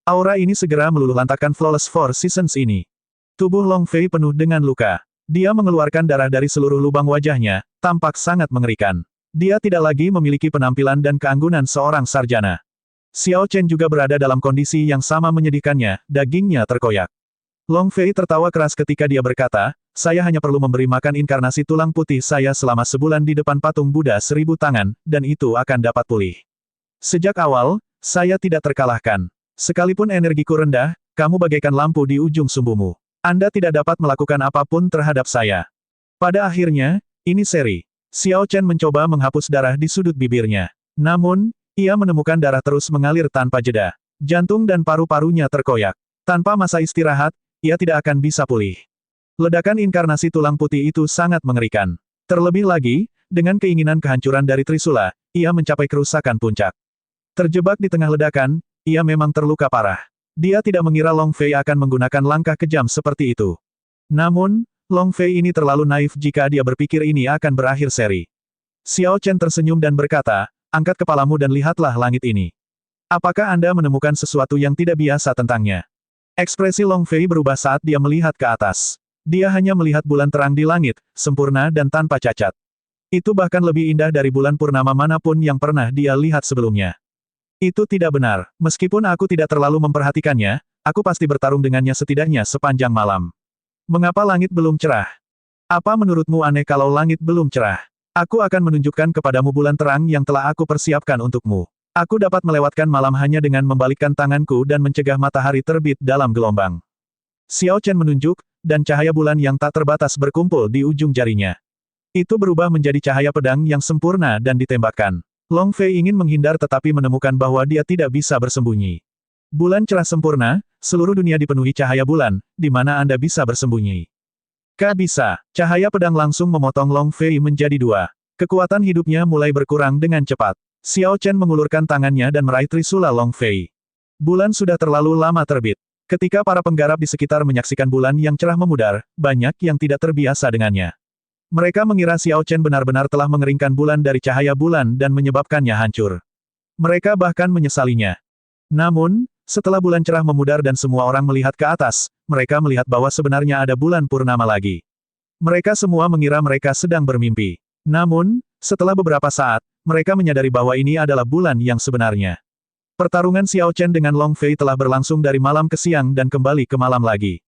Aura ini segera meluluhlantahkan Flawless Four Seasons ini. Tubuh Long Fei penuh dengan luka. Dia mengeluarkan darah dari seluruh lubang wajahnya, tampak sangat mengerikan. Dia tidak lagi memiliki penampilan dan keanggunan seorang sarjana. Xiao Chen juga berada dalam kondisi yang sama menyedihkannya, dagingnya terkoyak. Long Fei tertawa keras ketika dia berkata, saya hanya perlu memberi makan inkarnasi tulang putih saya selama sebulan di depan patung Buddha 1000 tangan, dan itu akan dapat pulih. Sejak awal, saya tidak terkalahkan. Sekalipun energiku rendah, kamu bagaikan lampu di ujung sumbumu. Anda tidak dapat melakukan apapun terhadap saya. Pada akhirnya, ini seri. Xiao Chen mencoba menghapus darah di sudut bibirnya. Namun, ia menemukan darah terus mengalir tanpa jeda. Jantung dan paru-parunya terkoyak. Tanpa masa istirahat, ia tidak akan bisa pulih. Ledakan inkarnasi tulang putih itu sangat mengerikan. Terlebih lagi, dengan keinginan kehancuran dari Trisula, ia mencapai kerusakan puncak. Terjebak di tengah ledakan, ia memang terluka parah. Dia tidak mengira Long Fei akan menggunakan langkah kejam seperti itu. Namun, Long Fei ini terlalu naif jika dia berpikir ini akan berakhir seri. Xiao Chen tersenyum dan berkata, angkat kepalamu dan lihatlah langit ini. Apakah Anda menemukan sesuatu yang tidak biasa tentangnya? Ekspresi Long Fei berubah saat dia melihat ke atas. Dia hanya melihat bulan terang di langit, sempurna dan tanpa cacat. Itu bahkan lebih indah dari bulan purnama manapun yang pernah dia lihat sebelumnya. Itu tidak benar. Meskipun aku tidak terlalu memperhatikannya, aku pasti bertarung dengannya setidaknya sepanjang malam. Mengapa langit belum cerah? Apa menurutmu aneh kalau langit belum cerah? Aku akan menunjukkan kepadamu bulan terang yang telah aku persiapkan untukmu. Aku dapat melewatkan malam hanya dengan membalikkan tanganku dan mencegah matahari terbit dalam gelombang. Xiao Chen menunjuk, dan cahaya bulan yang tak terbatas berkumpul di ujung jarinya. Itu berubah menjadi cahaya pedang yang sempurna dan ditembakkan. Long Fei ingin menghindar tetapi menemukan bahwa dia tidak bisa bersembunyi. Bulan cerah sempurna, seluruh dunia dipenuhi cahaya bulan, di mana Anda bisa bersembunyi. Bisa. Cahaya pedang langsung memotong Long Fei menjadi 2. Kekuatan hidupnya mulai berkurang dengan cepat. Xiao Chen mengulurkan tangannya dan meraih Trisula Long Fei. Bulan sudah terlalu lama terbit. Ketika para penggarap di sekitar menyaksikan bulan yang cerah memudar, banyak yang tidak terbiasa dengannya. Mereka mengira Xiao Chen benar-benar telah mengeringkan bulan dari cahaya bulan dan menyebabkannya hancur. Mereka bahkan menyesalinya. Namun, setelah bulan cerah memudar dan semua orang melihat ke atas, mereka melihat bahwa sebenarnya ada bulan purnama lagi. Mereka semua mengira mereka sedang bermimpi. Namun, setelah beberapa saat, mereka menyadari bahwa ini adalah bulan yang sebenarnya. Pertarungan Xiao Chen dengan Long Fei telah berlangsung dari malam ke siang dan kembali ke malam lagi.